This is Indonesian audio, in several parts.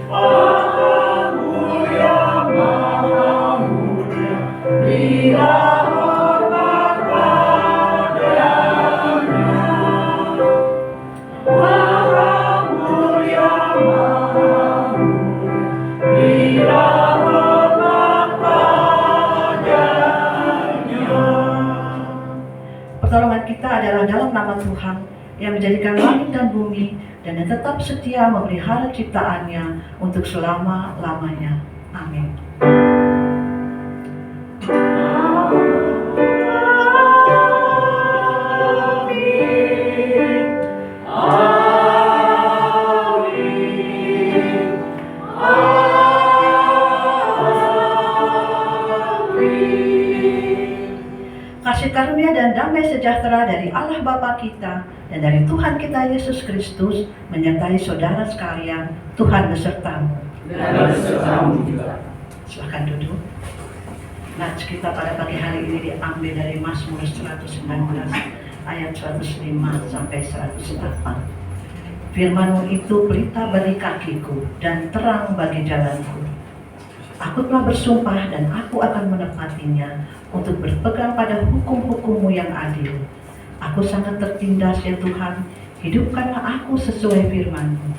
Maha mulia, maha mulia, bila hormat padanya. Maha mulia, maha mulia, bila hormat padanya. Pertolongan kita adalah dalam nama Tuhan yang menjadikan langit dan bumi dan yang tetap setia memelihara ciptaannya untuk selama-lamanya. Amin. Kasih karunia dan damai sejahtera dari Allah Bapa kita dan dari Tuhan kita Yesus Kristus menyertai saudara sekalian. Tuhan besertamu. Dan besertamu juga. Silakan duduk. Nats kita pada pagi hari ini diambil dari Mazmur 119 ayat 105 sampai 108. Firman-Mu itu pelita bagi kakiku dan terang bagi jalanku. Aku telah bersumpah dan aku akan menepatinya untuk berpegang pada hukum-hukum-Mu yang adil. Aku sangat tertindas ya Tuhan, hidupkanlah aku sesuai firman-Mu.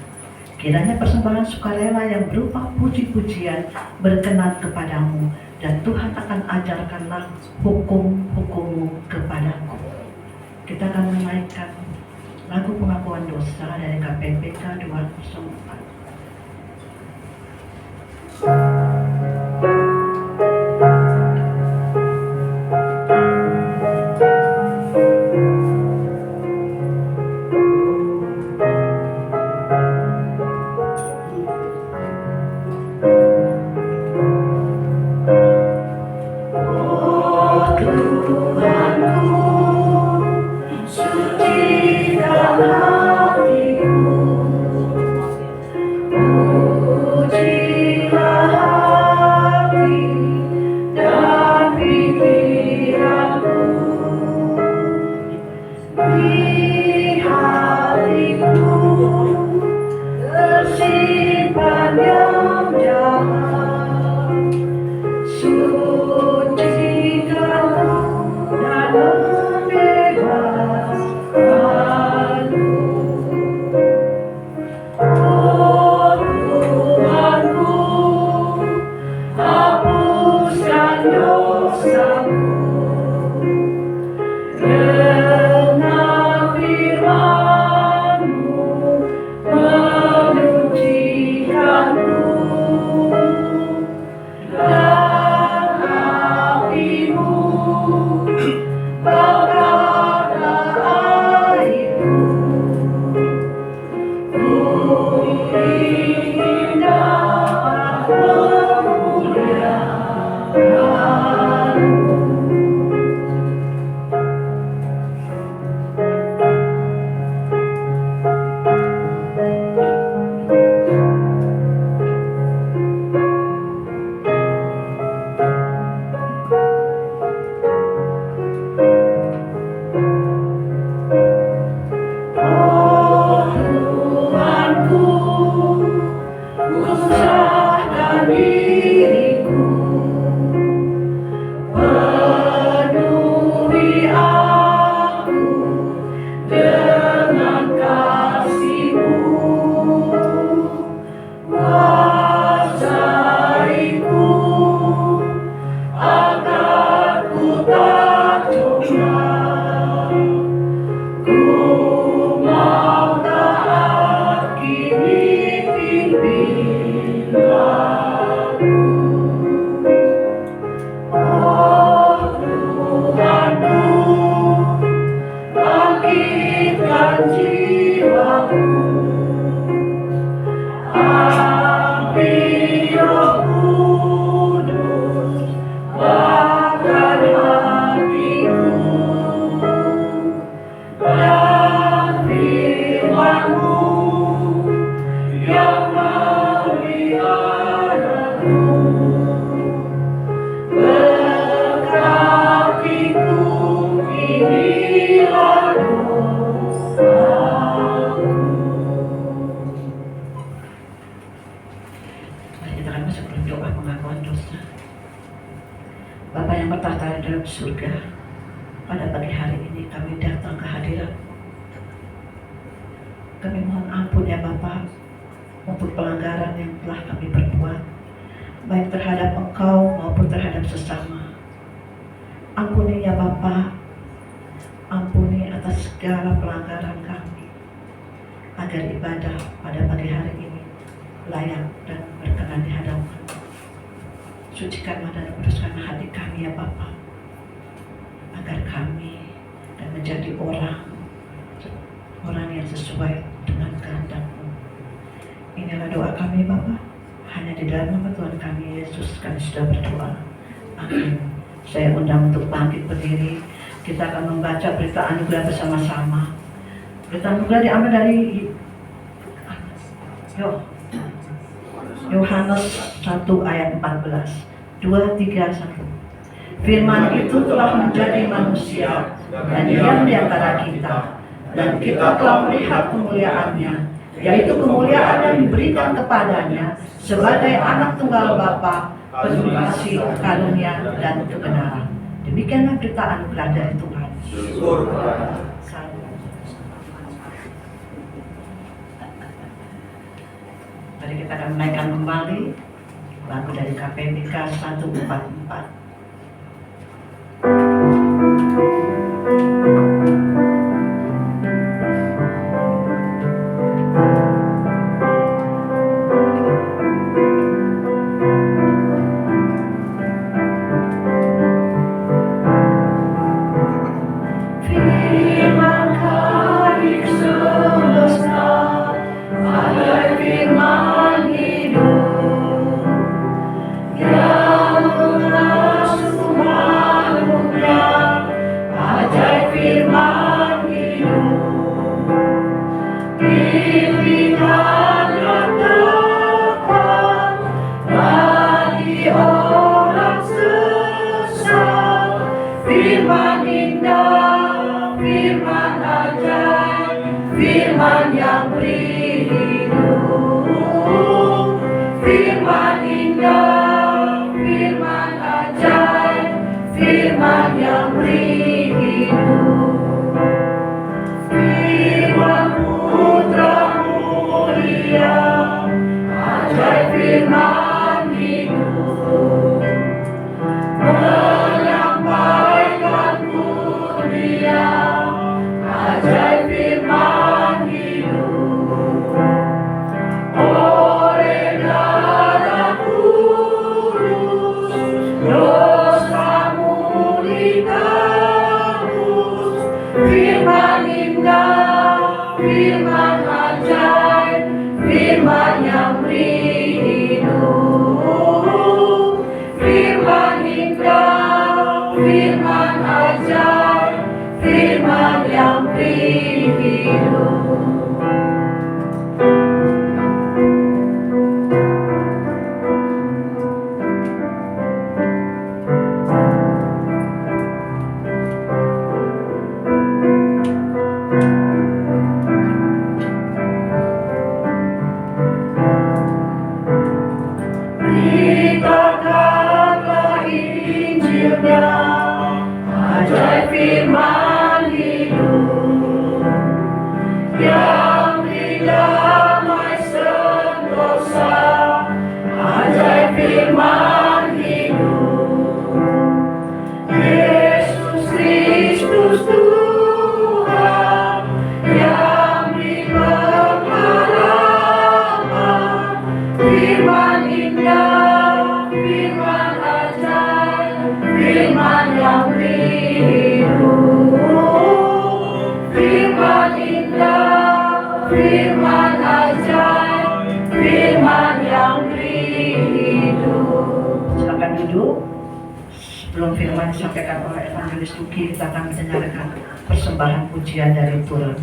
Kiranya persembahan sukarela yang berupa puji-pujian berkenan kepadamu, dan Tuhan akan ajarkanlah hukum-hukum-Mu kepadaku. Kita akan menaikkan lagu pengakuan dosa dari KPPK 204. kita akan masuk dalam doa pengakuan dosa. Bapa yang bertahta di dalam surga, pada pagi hari ini kami datang ke hadirat. Kami mohon ampun ya Bapa untuk pelanggaran yang telah kami perbuat, baik terhadap Engkau maupun terhadap sesama. Ampuni ya Bapa, ampuni atas segala pelanggaran kami, agar ibadah pada pagi hari ini layak dan berkenan di hadapan. Sucikanlah dan kuduskanlah hati kami ya Bapa, agar kami dan menjadi orang yang sesuai dengan kehendak-Mu. Inilah doa kami Bapa, hanya di dalam nama Tuhan kami Yesus kami sudah berdoa. Amin. Saya undang untuk bangkit berdiri. Kita akan membaca berita anugerah bersama-sama. Berita anugerah diambil dari Yohanes 1 ayat 14. 2, 3, 1. Firman itu telah menjadi manusia dan diam di antara kita, dan kita telah melihat kemuliaannya, yaitu kemuliaan yang diberikan kepadanya sebagai anak tunggal Bapa, penuh kasih, karunia, dan kebenaran. Demikianlah berita anugerah dari Tuhan. Mari kita akan menaikkan kembali lagu dari KPBK 144. Firman yang beri hidup, firman indah, firman ajaib, firman yang beri hidup, firman putra mulia, ajaib firman hidup, menyampaikan kurnia, ajaib firman. Firman ajaib, firman yang beri hidup, firman indah, firman ajaib, firman yang beri hidup. Ajaib firman hidup yang berdamai sentosa, ajaib firman hidup, Yesus Kristus Tuhan yang diberi pengharapan, firman indah, firman ajaib, firman yang firman indah, firman ajaib, firman yang beri hidup. Silakan duduk. Sebelum firman disampaikan oleh Evangelis Luki, kita akan mendengarkan persembahan pujian dari Tuhan.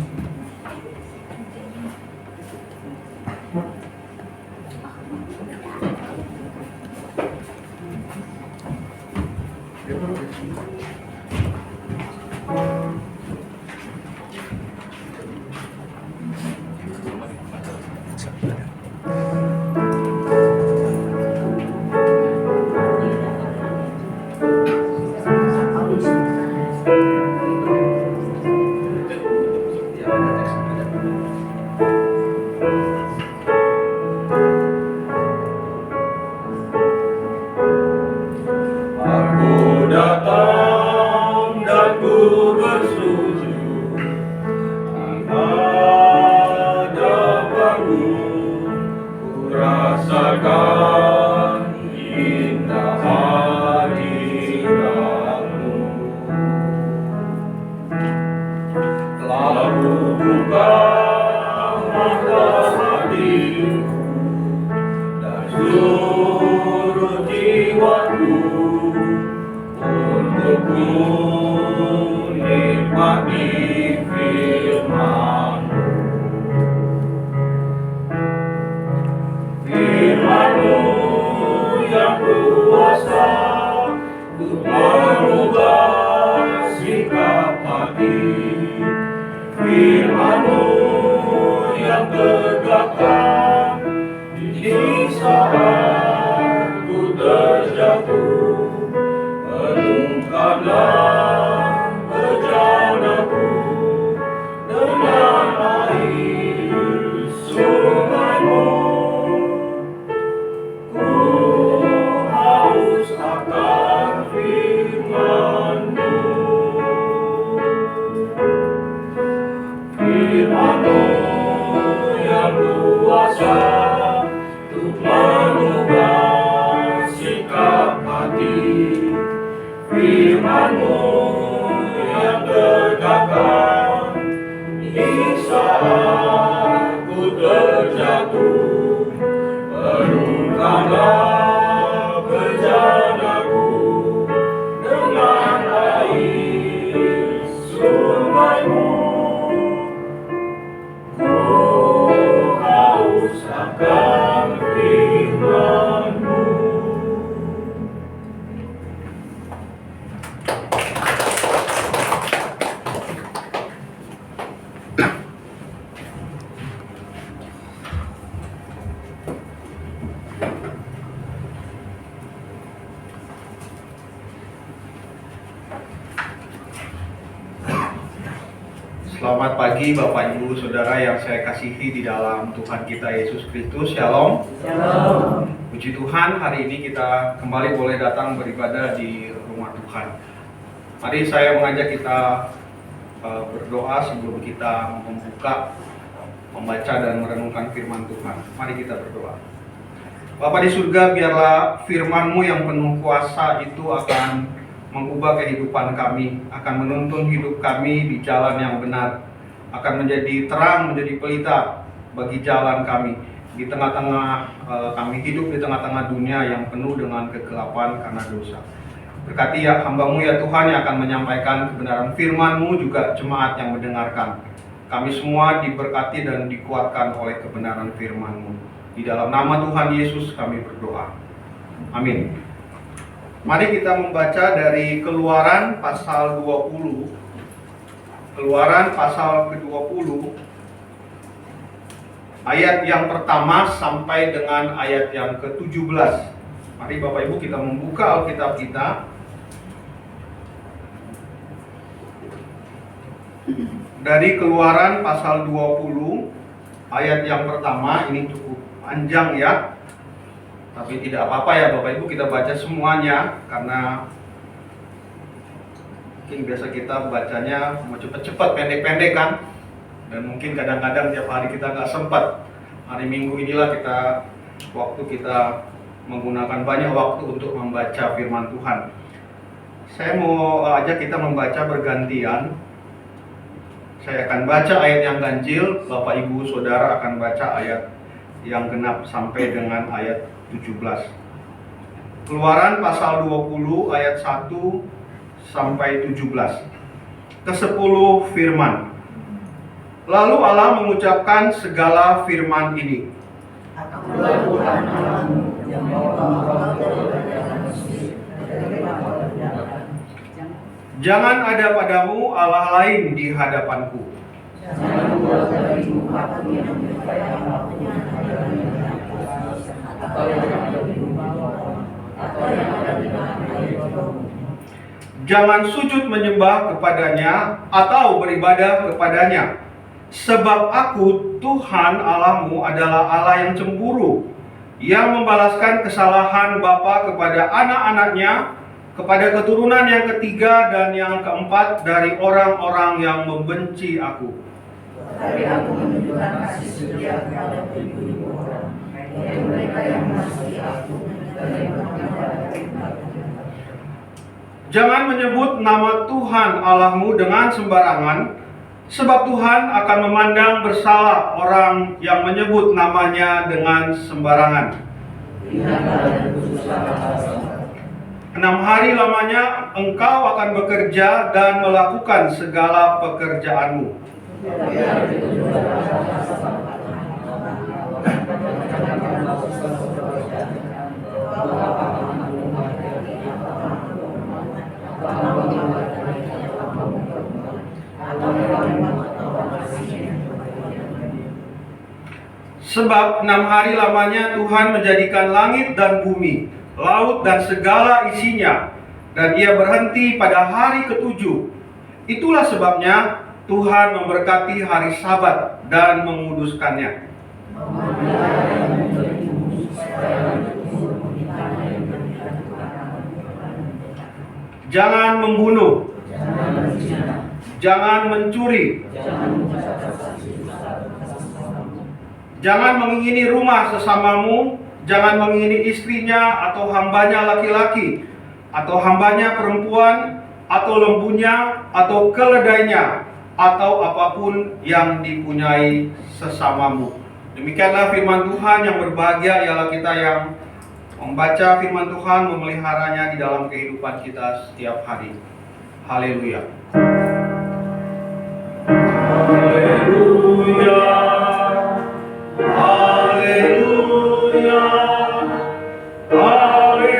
nikmati firman-Mu. Firman-Mu yang kuasa untuk mengubah sikap hati. Firman-Mu yang tegakkan di saat ku terjatuh. Penuhkanlah bejanaku dengan air sungai-Mu. Ku haus akan firman-Mu. Firman-Mu yang kuasa untuk mengubah sikap hati. Firman-Mu yang tegakkan di saat ku terjatuh. Penuhkanlah bejanaku dengan air sungai-Mu. Ku haus akan firman-Mu. Selamat pagi Bapak Ibu Saudara yang saya kasihi di dalam Tuhan kita Yesus Kristus. Shalom. Shalom. Puji Tuhan, hari ini kita kembali boleh datang beribadah di rumah Tuhan. Mari saya mengajak kita berdoa sebelum kita membaca dan merenungkan firman Tuhan. Mari kita berdoa. Bapa di surga, biarlah firman-Mu yang penuh kuasa itu akan mengubah kehidupan kami, akan menuntun hidup kami di jalan yang benar, akan menjadi terang, menjadi pelita bagi jalan kami di tengah-tengah kami hidup di tengah-tengah dunia yang penuh dengan kegelapan karena dosa. Berkati ya hamba-Mu ya Tuhan yang akan menyampaikan kebenaran firman-Mu, juga jemaat yang mendengarkan. Kami semua diberkati dan dikuatkan oleh kebenaran firman-Mu. Di dalam nama Tuhan Yesus kami berdoa. Amin. Mari kita membaca dari Keluaran pasal 20. Keluaran pasal ke-20 ayat yang pertama sampai dengan ayat yang ke-17. Mari Bapak Ibu kita membuka Alkitab kita. Dari Keluaran pasal 20 ayat yang pertama, ini cukup panjang ya. Tapi tidak apa-apa ya Bapak Ibu, kita baca semuanya karena mungkin biasa kita bacanya mau cepat-cepat, pendek-pendek kan. Dan mungkin kadang-kadang tiap hari kita nggak sempat. Hari Minggu inilah waktu kita menggunakan banyak waktu untuk membaca firman Tuhan. Saya mau ajak kita membaca bergantian. Saya akan baca ayat yang ganjil, Bapak Ibu Saudara akan baca ayat yang genap sampai dengan ayat 17. Keluaran pasal 20 ayat 1 sampai 17. Ke-10 firman. Lalu Allah mengucapkan segala firman ini. Akulah Tuhan Allahmu yang membawa engkau dari Mesir, dari bangsa perbudakan. Jangan ada padamu Allah lain di hadapanku. Jangan buat bagimu apapun yang menyukai Allahmu, atau yang ada di bawah, atau yang ada di dalam air bodohmu. Jangan sujud menyembah kepadanya atau beribadah kepadanya. Sebab aku, Tuhan Allahmu, adalah Allah yang cemburu, yang membalaskan kesalahan bapa kepada anak-anaknya, kepada keturunan yang ketiga dan yang keempat dari orang-orang yang membenci aku. Tapi aku menunjukkan kasih setia kepada ibu-ibu orang, yaitu mereka yang mengasihi aku dan yang berpegang pada perintah-Mu. Jangan menyebut nama Tuhan Allahmu dengan sembarangan, sebab Tuhan akan memandang bersalah orang yang menyebut namanya dengan sembarangan. 6 hari lamanya engkau akan bekerja dan melakukan segala pekerjaanmu. Sebab 6 hari lamanya Tuhan menjadikan langit dan bumi, laut dan segala isinya, dan Ia berhenti pada hari ketujuh. Itulah sebabnya Tuhan memberkati hari Sabat dan menguduskannya. Jangan membunuh, jangan mencuri, jangan mengingini rumah sesamamu, jangan mengingini istrinya atau hambanya laki-laki, atau hambanya perempuan, atau lembunya, atau keledainya, atau apapun yang dipunyai sesamamu. Demikianlah firman Tuhan. Yang berbahagia ialah kita yang membaca firman Tuhan, memeliharanya di dalam kehidupan kita setiap hari. Haleluya. Haleluya. Haleluya. Haleluya.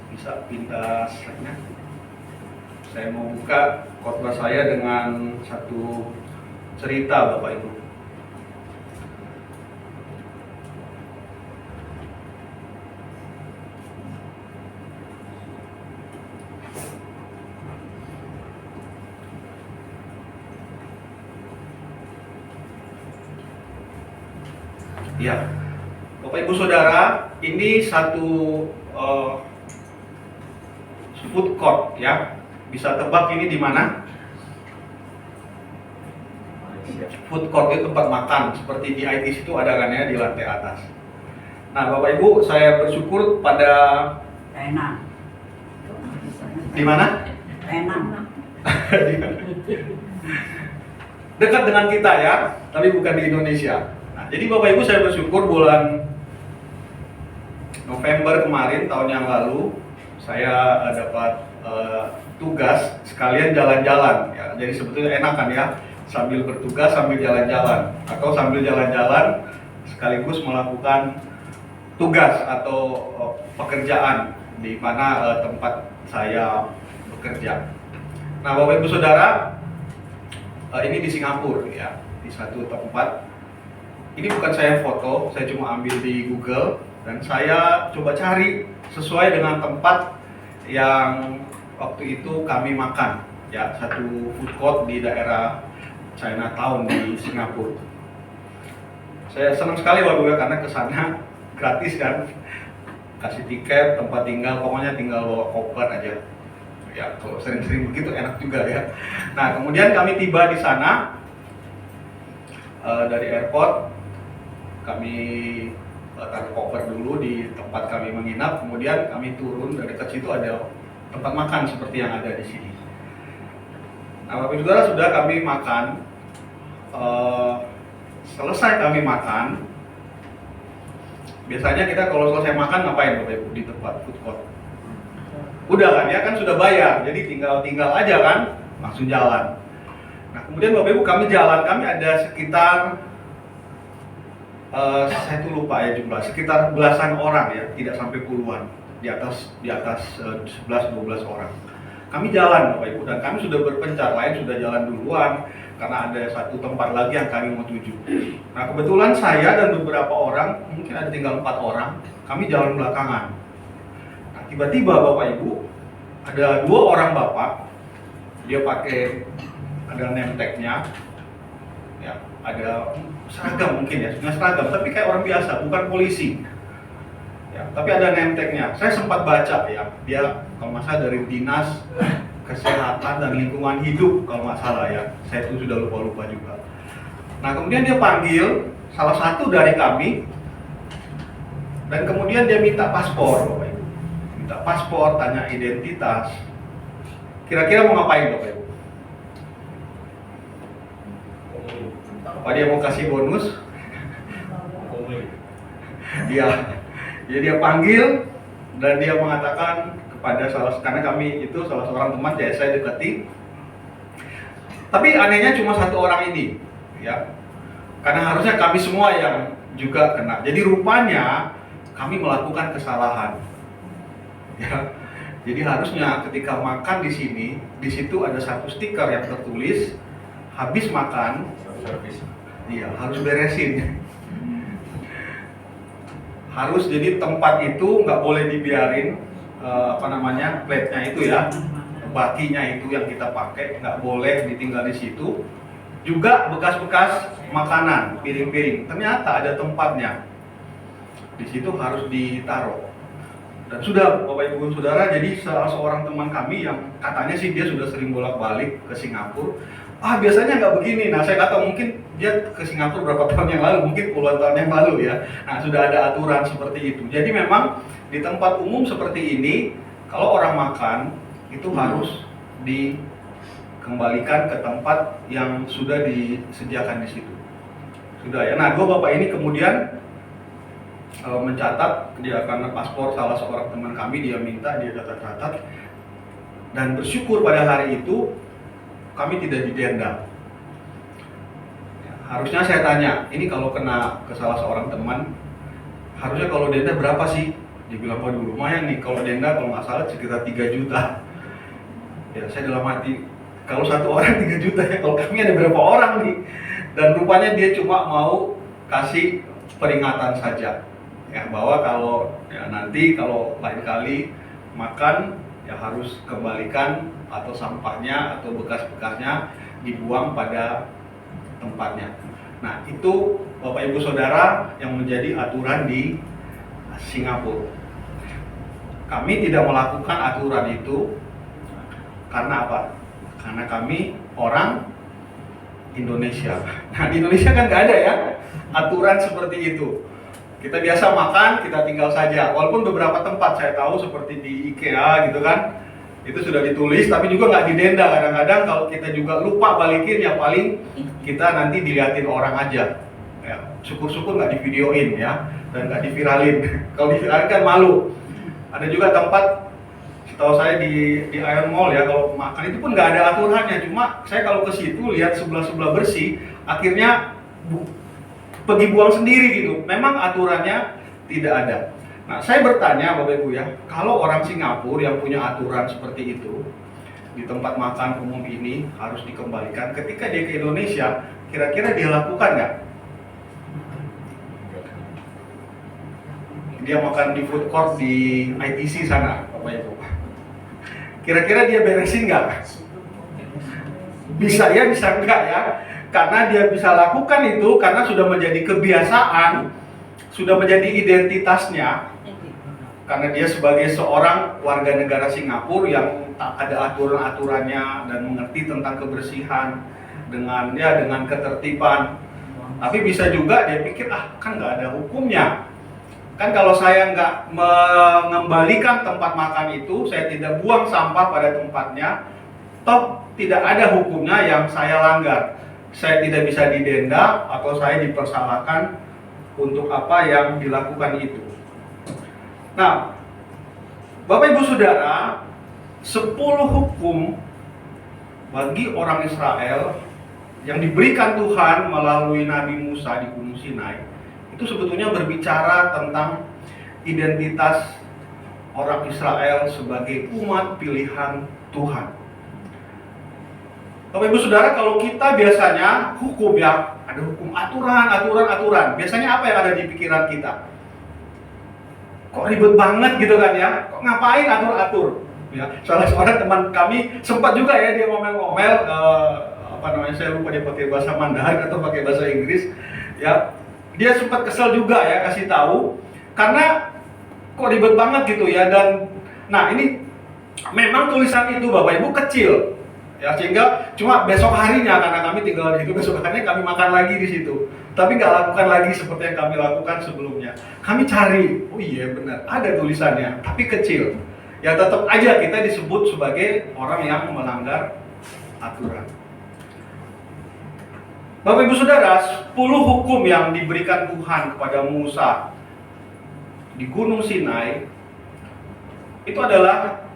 Bisa pindah slide-nya. Saya mau buka khotbah saya dengan satu cerita, Bapak Ibu. Ya, Bapak Ibu Saudara, ini satu food court ya. Bisa tebak ini di mana? Food court itu tempat makan, seperti di ITC itu ada kan ya, di lantai atas. Nah, Bapak Ibu, saya bersyukur pada Enak. di mana? Enak. Dekat dengan kita ya, tapi bukan di Indonesia. Nah, jadi Bapak Ibu, saya bersyukur bulan November kemarin tahun yang lalu saya dapat tugas sekalian jalan-jalan ya. Jadi sebetulnya enak kan ya, sambil bertugas sambil jalan-jalan, atau sambil jalan-jalan sekaligus melakukan tugas atau pekerjaan di mana tempat saya bekerja. Nah, Bapak Ibu Saudara, ini di Singapura ya, di satu tempat. Ini bukan saya foto, saya cuma ambil di Google dan saya coba cari sesuai dengan tempat yang waktu itu kami makan ya, satu food court di daerah Chinatown di Singapura. Saya senang sekali Bapak Ibu karena kesana gratis kan, kasih tiket, tempat tinggal, pokoknya tinggal bawa koper aja. Ya, kalau sering-sering begitu enak juga ya. Nah, kemudian kami tiba di sana dari airport, kami taruh koper dulu di tempat kami menginap, kemudian kami turun. Dari dekat situ ada tempat makan seperti yang ada di sini. Nah, Bapak Ibu Saudara, sudah kami makan. Selesai kami makan, biasanya kita kalau selesai makan ngapain Bapak Ibu di tempat food court? Udah kan ya, kan sudah bayar, jadi tinggal aja kan, langsung jalan. Nah, kemudian Bapak Ibu kami jalan, kami ada sekitar saya tuh lupa ya jumlah, sekitar belasan orang ya, tidak sampai puluhan, di atas 11-12 orang. Kami jalan Bapak Ibu, dan kami sudah berpencar, lain sudah jalan duluan karena ada satu tempat lagi yang kami mau tuju. Nah, kebetulan saya dan beberapa orang, mungkin ada tinggal 4 orang, kami jalan belakangan. Nah, tiba-tiba Bapak Ibu, ada 2 orang bapak, dia pakai, ada name tag-nya ya, ada seragam mungkin ya, nggak seragam, tapi kayak orang biasa, bukan polisi ya, tapi ada name tag-nya. Saya sempat baca ya, dia kalau nggak salah dari Dinas Kesehatan dan Lingkungan Hidup kalau nggak salah ya, saya tuh sudah lupa juga. Nah, kemudian dia panggil salah satu dari kami, dan kemudian dia minta paspor Bapak Ibu, minta paspor, tanya identitas. Kira-kira mau ngapain Bapak Ibu? Apa dia mau kasih bonus? Dia panggil dan dia mengatakan kepada karena kami itu salah seorang teman yang saya dekati. Tapi anehnya cuma satu orang ini, ya. Karena harusnya kami semua yang juga kena. Jadi rupanya kami melakukan kesalahan. Ya. Jadi harusnya ketika makan di sini, di situ ada satu stiker yang tertulis habis makan, iya harus beresin. Harus, jadi tempat itu nggak boleh dibiarin platnya itu ya, bakinya itu yang kita pakai nggak boleh ditinggal di situ. Juga bekas-bekas makanan, piring-piring, ternyata ada tempatnya. Di situ harus ditaruh. Dan sudah, Bapak Ibu Saudara, jadi salah seorang teman kami yang katanya sih dia sudah sering bolak-balik ke Singapura. Biasanya nggak begini. Nah, saya kata mungkin dia ke Singapura berapa tahun yang lalu, mungkin puluhan tahun yang lalu ya. Nah, sudah ada aturan seperti itu. Jadi memang di tempat umum seperti ini, kalau orang makan, itu harus dikembalikan ke tempat yang sudah disediakan di situ. Sudah ya. Nah, dua bapak ini kemudian mencatat, dia karena paspor salah seorang teman kami, dia minta, dia catat-catat, dan bersyukur pada hari itu kami tidak didenda. Ya, harusnya saya tanya, ini kalau kena ke salah seorang teman, harusnya kalau denda berapa sih? Dia bilang, waduh lumayan nih, kalau denda kalau nggak salah sekitar 3 juta. Ya, saya dalam hati, kalau satu orang 3 juta ya, kalau kami ada berapa orang nih? Dan rupanya dia cuma mau kasih peringatan saja. Ya, bahwa kalau ya nanti kalau lain kali makan ya harus kembalikan atau sampahnya atau bekas-bekasnya dibuang pada tempatnya. Nah, itu Bapak Ibu Saudara yang menjadi aturan di Singapura. Kami tidak melakukan aturan itu karena apa? Karena kami orang Indonesia. Nah, di Indonesia kan nggak ada ya aturan seperti itu. Kita biasa makan, kita tinggal saja. Walaupun beberapa tempat saya tahu seperti di IKEA gitu kan, itu sudah ditulis, tapi juga nggak didenda. Kadang-kadang kalau kita juga lupa balikin, ya paling kita nanti diliatin orang aja. Ya, syukur-syukur nggak divideoin ya, dan nggak diviralin. Kalau diviralin kan malu. Ada juga tempat, setahu saya di Iron Mall ya, kalau makan itu pun nggak ada aturannya. Cuma saya kalau ke situ lihat sebelah-sebelah bersih, akhirnya pergi buang sendiri gitu. Memang aturannya tidak ada. Nah, saya bertanya Bapak Ibu ya, kalau orang Singapura yang punya aturan seperti itu di tempat makan umum ini harus dikembalikan, ketika dia ke Indonesia, kira-kira dia lakukan nggak? Dia makan di food court di ITC sana, Bapak Ibu. Kira-kira dia beresin nggak? Bisa ya, bisa enggak ya? Karena dia bisa lakukan itu karena sudah menjadi kebiasaan, sudah menjadi identitasnya. Karena dia sebagai seorang warga negara Singapura yang tak ada aturan-aturannya dan mengerti tentang kebersihan dengan ketertiban. Tapi bisa juga dia pikir, kan nggak ada hukumnya. Kan kalau saya nggak mengembalikan tempat makan itu, saya tidak buang sampah pada tempatnya, toh tidak ada hukumnya yang saya langgar. Saya tidak bisa didenda atau saya dipersalahkan untuk apa yang dilakukan itu. Nah, Bapak Ibu Saudara, 10 hukum bagi orang Israel yang diberikan Tuhan melalui Nabi Musa di Gunung Sinai, itu sebetulnya berbicara tentang identitas orang Israel sebagai umat pilihan Tuhan. Bapak Ibu Saudara, kalau kita biasanya hukum ya, ada hukum aturan. Biasanya apa yang ada di pikiran kita? Kok ribet banget gitu kan ya? Kok ngapain atur-atur? Ya, salah seorang teman kami sempat juga ya dia ngomel-ngomel, saya lupa dia pakai bahasa Mandarin atau pakai bahasa Inggris. Ya, dia sempat kesel juga ya kasih tahu karena kok ribet banget gitu ya. Dan nah ini memang tulisan itu Bapak Ibu kecil. Ya, sehingga cuma besok harinya karena kami tinggal di situ, besok harinya kami makan lagi di situ. Tapi nggak lakukan lagi seperti yang kami lakukan sebelumnya. Kami cari, oh iya benar, ada tulisannya, tapi kecil. Ya tetap aja kita disebut sebagai orang yang melanggar aturan. Bapak Ibu Saudara, 10 hukum yang diberikan Tuhan kepada Musa di Gunung Sinai itu adalah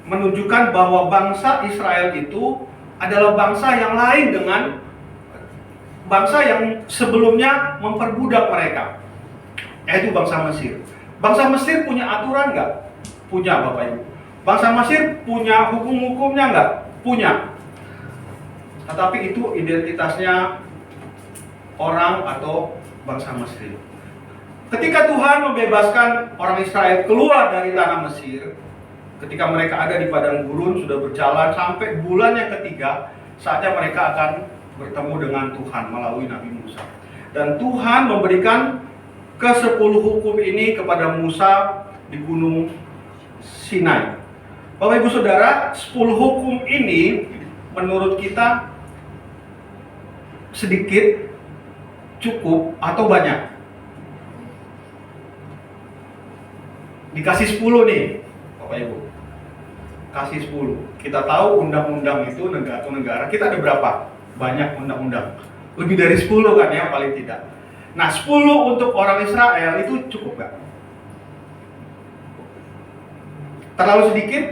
menunjukkan bahwa bangsa Israel itu adalah bangsa yang lain dengan bangsa yang sebelumnya memperbudak mereka, yaitu bangsa Mesir. Bangsa Mesir punya aturan nggak? Punya, Bapak Ibu. Bangsa Mesir punya hukum-hukumnya nggak? Punya. Tetapi itu identitasnya orang atau bangsa Mesir. Ketika Tuhan membebaskan orang Israel keluar dari tanah Mesir, ketika mereka ada di padang gurun, sudah berjalan sampai bulan yang ketiga, saatnya mereka akan bertemu dengan Tuhan melalui Nabi Musa. Dan Tuhan memberikan ke-10 hukum ini kepada Musa di Gunung Sinai. Bapak Ibu Saudara, 10 hukum ini menurut kita sedikit, cukup, atau banyak? Dikasih 10 nih, Bapak Ibu. Kasih 10. Kita tahu undang-undang itu negara kita ada berapa? Banyak undang-undang. Lebih dari 10 kan ya, paling tidak. Nah, 10 untuk orang Israel itu cukup gak? Terlalu sedikit?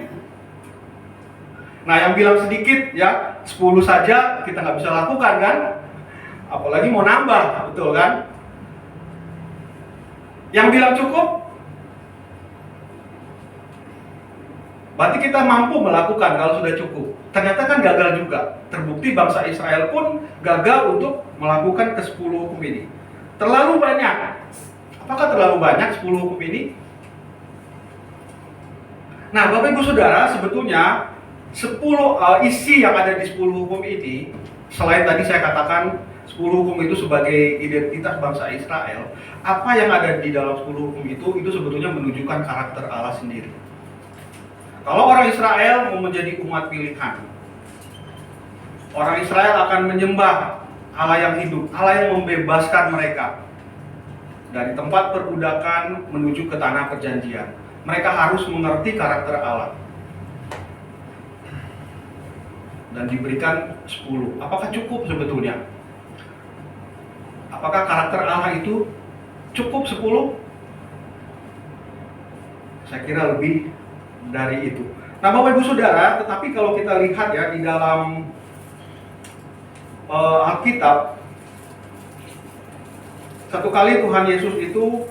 Nah, yang bilang sedikit ya, 10 saja kita nggak bisa lakukan kan? Apalagi mau nambah, betul kan? Yang bilang cukup? Berarti kita mampu melakukan kalau sudah cukup. Ternyata kan gagal juga. Terbukti bangsa Israel pun gagal untuk melakukan ke-10 hukum ini. Terlalu banyak. Apakah terlalu banyak 10 hukum ini? Nah, Bapak Ibu Saudara, sebetulnya 10 isi yang ada di 10 hukum ini, selain tadi saya katakan 10 hukum itu sebagai identitas bangsa Israel, apa yang ada di dalam 10 hukum itu sebetulnya menunjukkan karakter Allah sendiri. Kalau orang Israel mau menjadi umat pilihan, orang Israel akan menyembah Allah yang hidup, Allah yang membebaskan mereka dari tempat perbudakan menuju ke tanah perjanjian. Mereka harus mengerti karakter Allah. Dan diberikan 10. Apakah cukup sebetulnya? Apakah karakter Allah itu cukup 10? Saya kira lebih dari itu. Nah, Bapak Ibu Saudara, tetapi kalau kita lihat ya di dalam Alkitab, satu kali Tuhan Yesus itu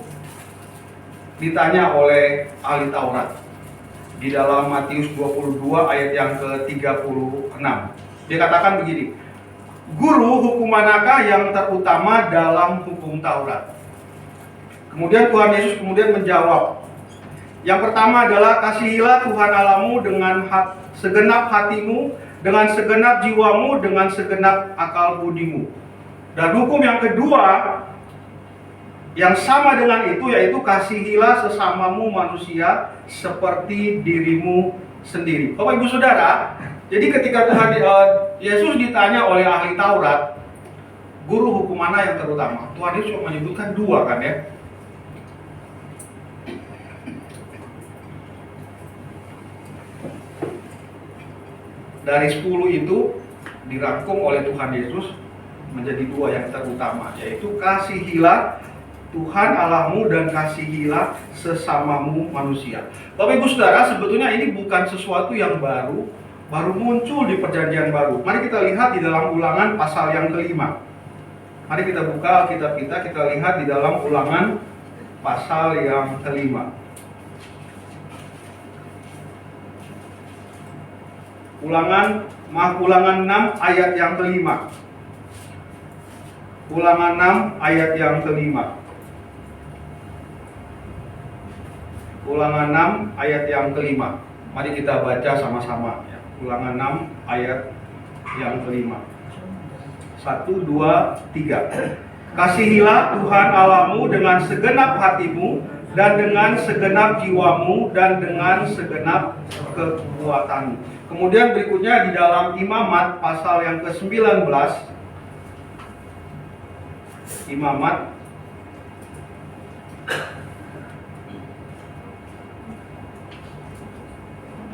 ditanya oleh ahli Taurat di dalam Matius 22 ayat yang ke-36. Dia katakan begini, "Guru, hukum manakah yang terutama dalam hukum Taurat?" Kemudian Tuhan Yesus menjawab, "Yang pertama adalah kasihilah Tuhan Allahmu dengan segenap hatimu, dengan segenap jiwamu, dengan segenap akal budimu. Dan hukum yang kedua yang sama dengan itu yaitu kasihilah sesamamu manusia seperti dirimu sendiri." Bapak Ibu Saudara, jadi ketika Tuhan Yesus ditanya oleh ahli Taurat, "Guru, hukum mana yang terutama?" Tuhan Yesus cuma menyebutkan 2 kan ya. Dari 10 itu dirangkum oleh Tuhan Yesus menjadi 2 yang terutama, yaitu kasihilah Tuhan Allahmu dan kasihilah sesamamu manusia. Bapak Ibu Saudara, sebetulnya ini bukan sesuatu yang baru muncul di perjanjian baru. Mari kita lihat di dalam Ulangan pasal yang ke-5. Mari kita buka Alkitab kita lihat di dalam Ulangan pasal yang ke-5. Ulangan 6 ayat yang ke-5. Ulangan 6 ayat yang ke-5. Ulangan 6 ayat yang ke-5. Mari kita baca sama-sama ya. Ulangan 6 ayat yang ke-5. 1, 2, 3. Kasihilah Tuhan Allahmu dengan segenap hatimu dan dengan segenap jiwamu dan dengan segenap kekuatanmu. Kemudian berikutnya di dalam Imamat pasal yang ke-19.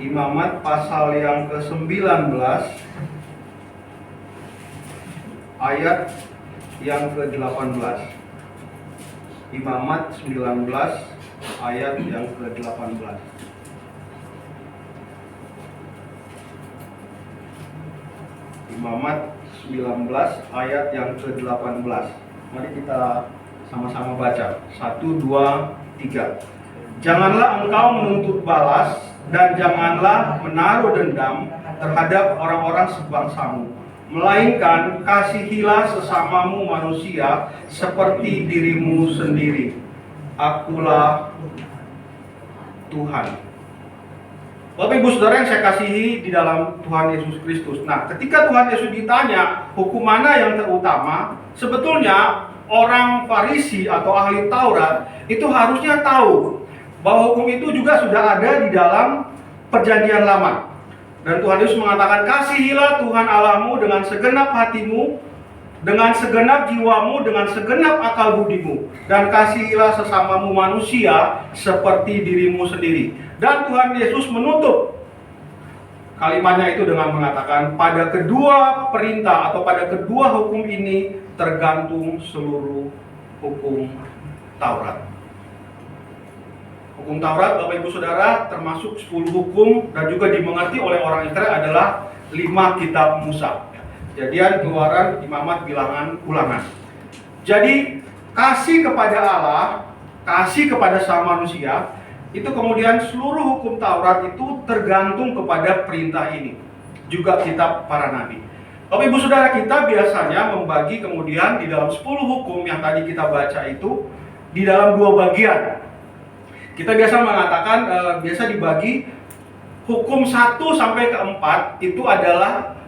Imamat pasal yang ke-19 ayat yang ke-18. Imamat 19 ayat yang ke-18. Imamat 19 ayat yang ke-18. Mari kita sama-sama baca. 1, 2, 3. Janganlah engkau menuntut balas dan janganlah menaruh dendam terhadap orang-orang sebangsamu, melainkan kasihilah sesamamu manusia seperti dirimu sendiri. Akulah Tuhan. Bapak Ibu Saudara yang saya kasihi di dalam Tuhan Yesus Kristus. Nah, ketika Tuhan Yesus ditanya hukum mana yang terutama, sebetulnya orang Farisi atau ahli Taurat itu harusnya tahu bahwa hukum itu juga sudah ada di dalam Perjanjian Lama. Dan Tuhan Yesus mengatakan, kasihilah Tuhan Allahmu dengan segenap hatimu, dengan segenap jiwamu, dengan segenap akal budimu, dan kasihilah sesamamu manusia seperti dirimu sendiri. Dan Tuhan Yesus menutup kalimatnya itu dengan mengatakan, pada kedua perintah atau pada kedua hukum ini tergantung seluruh hukum Taurat. Hukum Taurat, Bapak Ibu Saudara, termasuk 10 hukum dan juga dimengerti oleh orang Israel adalah 5 kitab Musa. Kejadian, Keluaran, Imamat, Bilangan, Ulangan. Jadi, kasih kepada Allah, kasih kepada sama manusia, itu kemudian seluruh hukum Taurat itu tergantung kepada perintah ini. Juga kitab para nabi. Bapak Ibu Saudara, kita biasanya membagi kemudian di dalam 10 hukum yang tadi kita baca itu di dalam 2 bagian. Kita biasa mengatakan, biasa dibagi hukum 1 sampai ke 4 itu adalah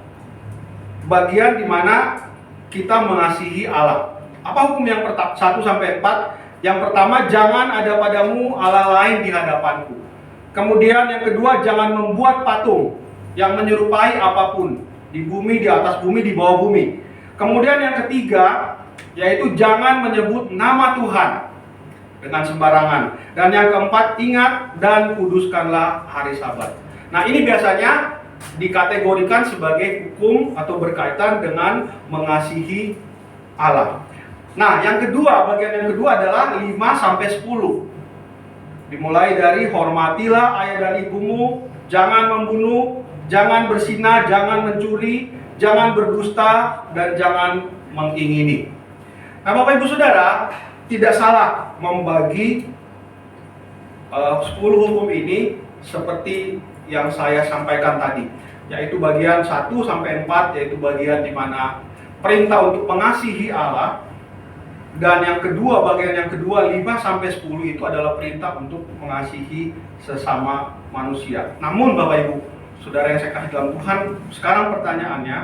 bagian di mana kita mengasihi Allah. Apa hukum yang pertama 1 sampai 4? Yang pertama, jangan ada padamu Allah lain di hadapanku. Kemudian yang kedua, jangan membuat patung yang menyerupai apapun di bumi, di atas bumi, di bawah bumi. Kemudian yang ketiga, yaitu jangan menyebut nama Tuhan dengan sembarangan. Dan yang keempat, ingat dan kuduskanlah hari Sabat. Nah, ini biasanya dikategorikan sebagai hukum atau berkaitan dengan mengasihi Allah. Nah, yang kedua, bagian yang kedua adalah 5 sampai 10. Dimulai dari hormatilah ayah dan ibumu, jangan membunuh, jangan berzina, jangan mencuri, jangan berdusta, dan jangan mengingini. Nah, Bapak Ibu Saudara, tidak salah membagi 10 hukum ini seperti yang saya sampaikan tadi, yaitu bagian 1 sampai 4, yaitu bagian di mana perintah untuk mengasihi Allah, dan yang kedua, bagian yang kedua 5 sampai 10 itu adalah perintah untuk mengasihi sesama manusia. Namun Bapak Ibu Saudara yang saya kasih dalam Tuhan, sekarang pertanyaannya,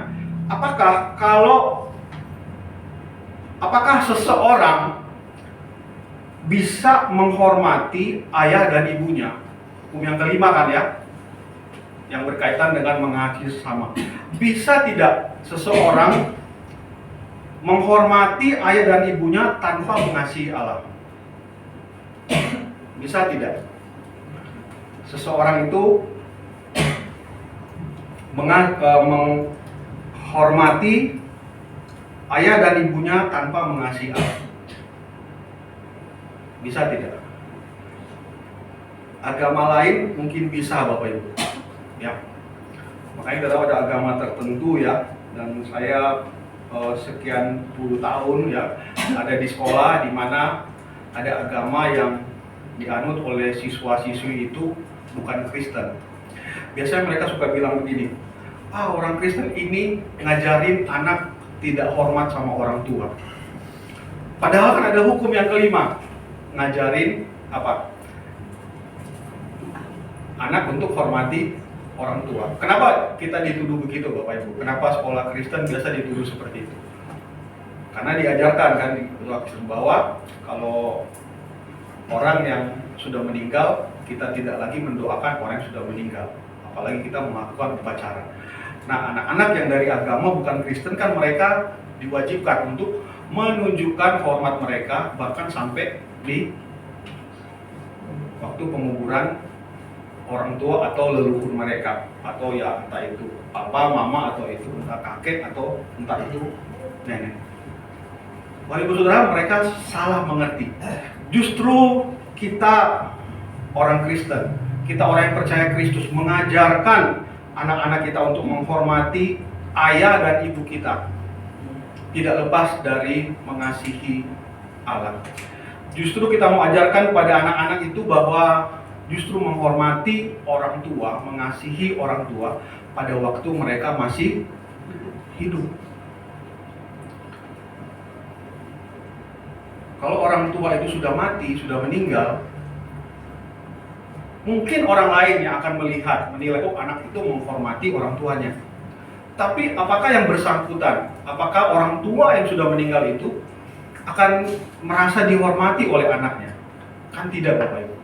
apakah seseorang bisa menghormati ayah dan ibunya? Hukum yang kelima kan ya, yang berkaitan dengan mengasihi sesama. Bisa tidak seseorang menghormati ayah dan ibunya tanpa mengasihi Allah? Bisa tidak? Seseorang itu menghormati ayah dan ibunya tanpa mengasihi Allah. Bisa tidak? Agama lain mungkin bisa Bapak Ibu. Ya. Makanya kita tahu ada agama tertentu ya, dan saya sekian puluh tahun ya ada di sekolah di mana ada agama yang dianut oleh siswa-siswi itu bukan Kristen. Biasanya mereka suka bilang begini, orang Kristen ini ngajarin anak tidak hormat sama orang tua. Padahal kan ada hukum yang kelima, ngajarin apa? Anak untuk hormati orang tua. Kenapa kita dituduh begitu Bapak Ibu? Kenapa sekolah Kristen biasa dituduh seperti itu? Karena diajarkan kan di sekolah Kristen bahwa kalau orang yang sudah meninggal, kita tidak lagi mendoakan orang yang sudah meninggal. Apalagi kita melakukan upacara. Nah, anak-anak yang dari agama bukan Kristen kan mereka diwajibkan untuk menunjukkan hormat mereka bahkan sampai di waktu penguburan orang tua atau leluhur mereka, atau ya entah itu papa, mama, atau itu entah kakek, atau entah itu nenek. Bapak Ibu Saudara, mereka salah mengerti. Justru kita orang Kristen, kita orang yang percaya Kristus, mengajarkan anak-anak kita untuk menghormati ayah dan ibu kita, tidak lepas dari mengasihi Allah. Justru kita mau ajarkan kepada anak-anak itu bahwa justru menghormati orang tua, mengasihi orang tua pada waktu mereka masih hidup. Kalau orang tua itu sudah mati, sudah meninggal, mungkin orang lain yang akan menilai, oh anak itu menghormati orang tuanya. Tapi apakah yang bersangkutan, apakah orang tua yang sudah meninggal itu akan merasa dihormati oleh anaknya? Kan tidak, Bapak Ibu.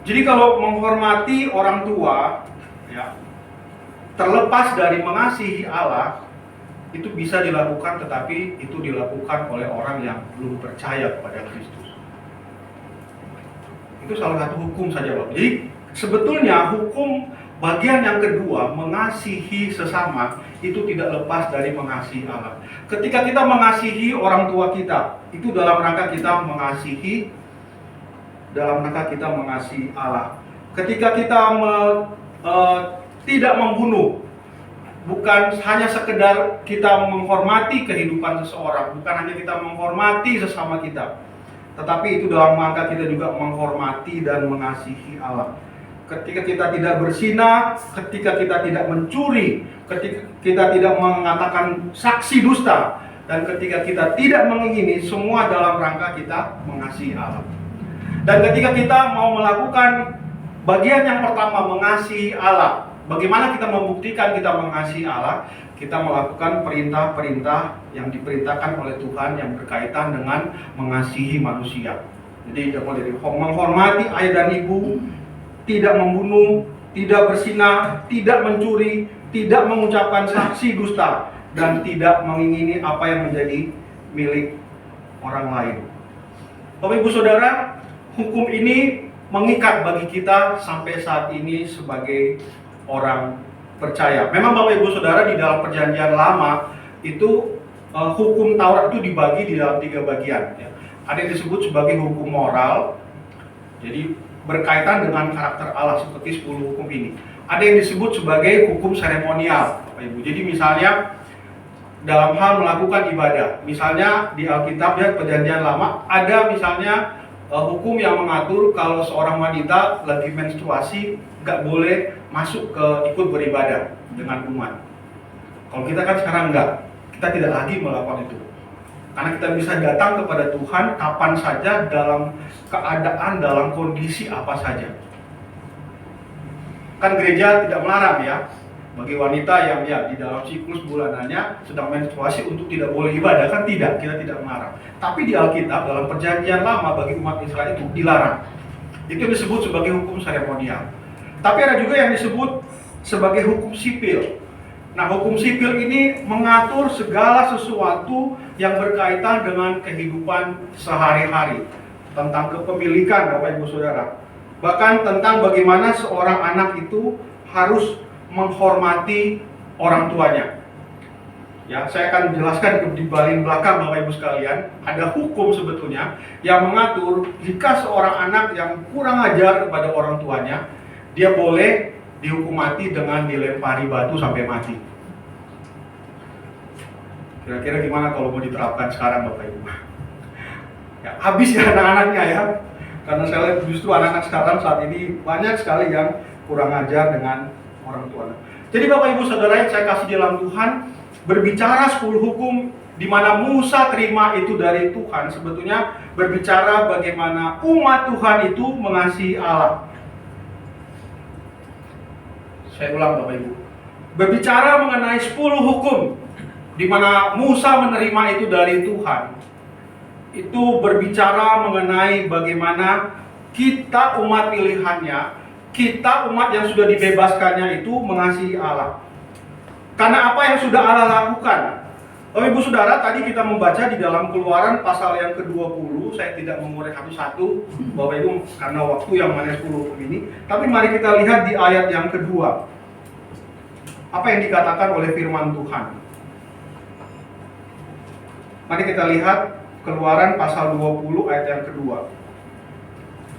Jadi kalau menghormati orang tua, ya, terlepas dari mengasihi Allah, itu bisa dilakukan, tetapi itu dilakukan oleh orang yang belum percaya kepada Kristus. Itu salah satu hukum saja, Bapak. Jadi sebetulnya hukum bagian yang kedua, mengasihi sesama, itu tidak lepas dari mengasihi Allah. Ketika kita mengasihi orang tua kita, itu dalam rangka kita mengasihi Allah. Ketika kita tidak membunuh, bukan hanya sekedar kita menghormati kehidupan seseorang, bukan hanya kita menghormati sesama kita, tetapi itu dalam rangka kita juga menghormati dan mengasihi Allah. Ketika kita tidak berzina, ketika kita tidak mencuri, ketika kita tidak mengatakan saksi dusta, dan ketika kita tidak mengingini, semua dalam rangka kita mengasihi Allah. Dan ketika kita mau melakukan bagian yang pertama, mengasihi Allah, bagaimana kita membuktikan kita mengasihi Allah? Kita melakukan perintah-perintah yang diperintahkan oleh Tuhan yang berkaitan dengan mengasihi manusia. Jadi dari menghormati ayah dan ibu, tidak membunuh, tidak berzina, tidak mencuri, tidak mengucapkan saksi dusta, dan tidak mengingini apa yang menjadi milik orang lain. Bapak Ibu Saudara, hukum ini mengikat bagi kita sampai saat ini sebagai orang percaya. Memang Bapak Ibu Saudara, di dalam perjanjian lama itu hukum Taurat itu dibagi di dalam 3 bagian, ya. Ada yang disebut sebagai hukum moral, jadi berkaitan dengan karakter Allah seperti 10 hukum ini. Ada yang disebut sebagai hukum seremonial, Bapak Ibu. Jadi misalnya dalam hal melakukan ibadah, misalnya di Alkitab ya, perjanjian lama ada misalnya hukum yang mengatur kalau seorang wanita lagi menstruasi nggak boleh masuk ke ikut beribadah dengan umat. Kalau kita kan sekarang enggak, kita tidak lagi melakukan itu, karena kita bisa datang kepada Tuhan kapan saja, dalam keadaan, dalam kondisi apa saja. Kan gereja tidak melarang ya, bagi wanita yang ya di dalam siklus bulanannya sedang menstruasi untuk tidak boleh ibadah, kan tidak, kita tidak melarang. Tapi di Alkitab dalam perjanjian lama bagi umat Israel itu dilarang. Itu disebut sebagai hukum seremonial. Tapi ada juga yang disebut sebagai hukum sipil. Nah, hukum sipil ini mengatur segala sesuatu yang berkaitan dengan kehidupan sehari-hari, tentang kepemilikan Bapak Ibu Saudara. Bahkan tentang bagaimana seorang anak itu harus menghormati orang tuanya. Ya, saya akan jelaskan di bagian belakang Bapak Ibu sekalian, ada hukum sebetulnya yang mengatur jika seorang anak yang kurang ajar kepada orang tuanya, dia boleh dihukum mati dengan dilempari batu sampai mati. Kira-kira gimana kalau mau diterapkan sekarang Bapak Ibu? Ya, habis ya anak-anaknya ya. Karena saya lihat justru anak-anak sekarang saat ini banyak sekali yang kurang ajar dengan orang tua. Jadi Bapak Ibu Saudara yang saya kasih di dalam Tuhan, berbicara 10 hukum di mana Musa terima itu dari Tuhan, sebetulnya berbicara bagaimana umat Tuhan itu mengasihi Allah. Saya ulang Bapak Ibu. Berbicara mengenai 10 hukum di mana Musa menerima itu dari Tuhan. Itu berbicara mengenai bagaimana kita umat pilihannya, kita umat yang sudah dibebaskannya itu mengasihi Allah. Karena apa yang sudah Allah lakukan. Bapak Ibu Saudara, tadi kita membaca di dalam Keluaran pasal yang ke-20, saya tidak mengurai satu-satu Bapak Ibu karena waktu yang mana 10 hukum ini. Tapi mari kita lihat di ayat yang kedua. Apa yang dikatakan oleh firman Tuhan. Mari kita lihat Keluaran pasal 20 ayat yang kedua.